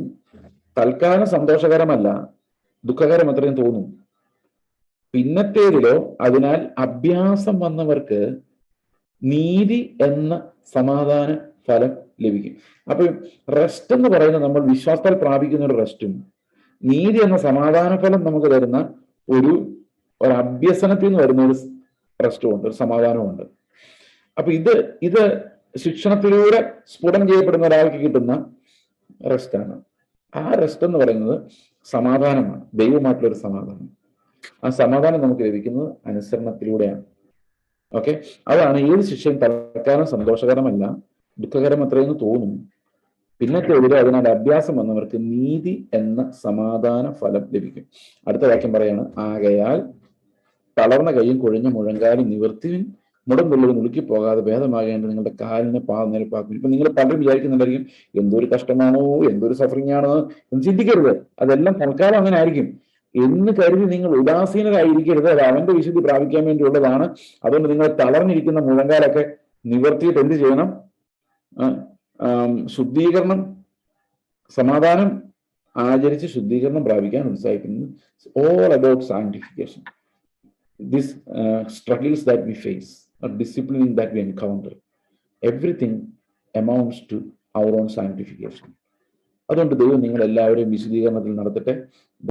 A: തൽക്കാലം സന്തോഷകരമല്ല, ദുഃഖകരം അത്രയും തോന്നും. പിന്നത്തേതിലോ അതിനാൽ അഭ്യാസം വന്നവർക്ക് നീതി എന്ന സമാധാന ഫലം ലഭിക്കും. അപ്പൊ റെസ്റ്റ് എന്ന് പറയുന്നത് നമ്മൾ വിശ്വാസത്താൽ പ്രാപിക്കുന്ന ഒരു റെസ്റ്റും, നീതി എന്ന സമാധാന ഫലം നമുക്ക് തരുന്ന ഒരു അഭ്യസനത്തിൽ നിന്ന് വരുന്ന ഒരു റെസ്റ്റും ഉണ്ട്, ഒരു സമാധാനവും ഉണ്ട്. അപ്പൊ ഇത് ശിക്ഷണത്തിലൂടെ സ്ഫുടം ചെയ്യപ്പെടുന്ന ഒരാൾക്ക് കിട്ടുന്ന റെസ്റ്റാണ്. ആ റെസ്റ്റ് എന്ന് പറയുന്നത് സമാധാനമാണ്, ദൈവമായിട്ടുള്ളൊരു സമാധാനം. ആ സമാധാനം നമുക്ക് ലഭിക്കുന്നത് അനുസരണത്തിലൂടെയാണ്. ഓക്കെ, അതാണ് ഏത് ശിക്ഷയും തൽക്കാലം സന്തോഷകരമല്ല, ദുഃഖകരം അത്രയെന്ന് തോന്നും. പിന്നത്തേതിൽ അതിനാൽ അഭ്യാസം വന്നവർക്ക് നീതി എന്ന സമാധാന ഫലം ലഭിക്കും. അടുത്ത വാക്യം പറയാണ്, ആകയാൽ തളർന്ന കൈയും കുഴഞ്ഞ മുഴങ്കാലും നിവർത്തിയും മുടമ്പുള്ളതും ഉളുക്കി പോകാതെ ഭേദമാകേണ്ട നിങ്ങളുടെ കാലിനെ നിരപ്പാക്കും. ഇപ്പൊ നിങ്ങൾ പലരും വിചാരിക്കുന്നുണ്ടായിരിക്കും, എന്തൊരു കഷ്ടമാണോ, എന്തൊരു സഫറിംഗ് ആണോ എന്ന് ചിന്തിക്കരുത്. അതെല്ലാം തൽക്കാലം അങ്ങനെ ആയിരിക്കും എന്ന് കരുതി നിങ്ങൾ ഉദാസീനരായിരിക്കരുത്. അത് അവന്റെ വിശുദ്ധി പ്രാപിക്കാൻ വേണ്ടിയുള്ളതാണ്. അതുകൊണ്ട് നിങ്ങൾ തളർന്നിരിക്കുന്ന മുഴങ്കാലൊക്കെ നിവർത്തിയിട്ട് എന്ത് ചെയ്യണം? ശുദ്ധീകരണം, സമാധാനം ആചരിച്ച് ശുദ്ധീകരണം പ്രാപിക്കാൻ ഉത്സാഹിക്കുന്നത്. All about sanctification. These struggles that we face, or discipline that we encounter, everything amounts to our own sanctification. അതുകൊണ്ട് ദൈവം നിങ്ങൾ എല്ലാവരെയും വിശദീകരണത്തിൽ നടത്തട്ടെ.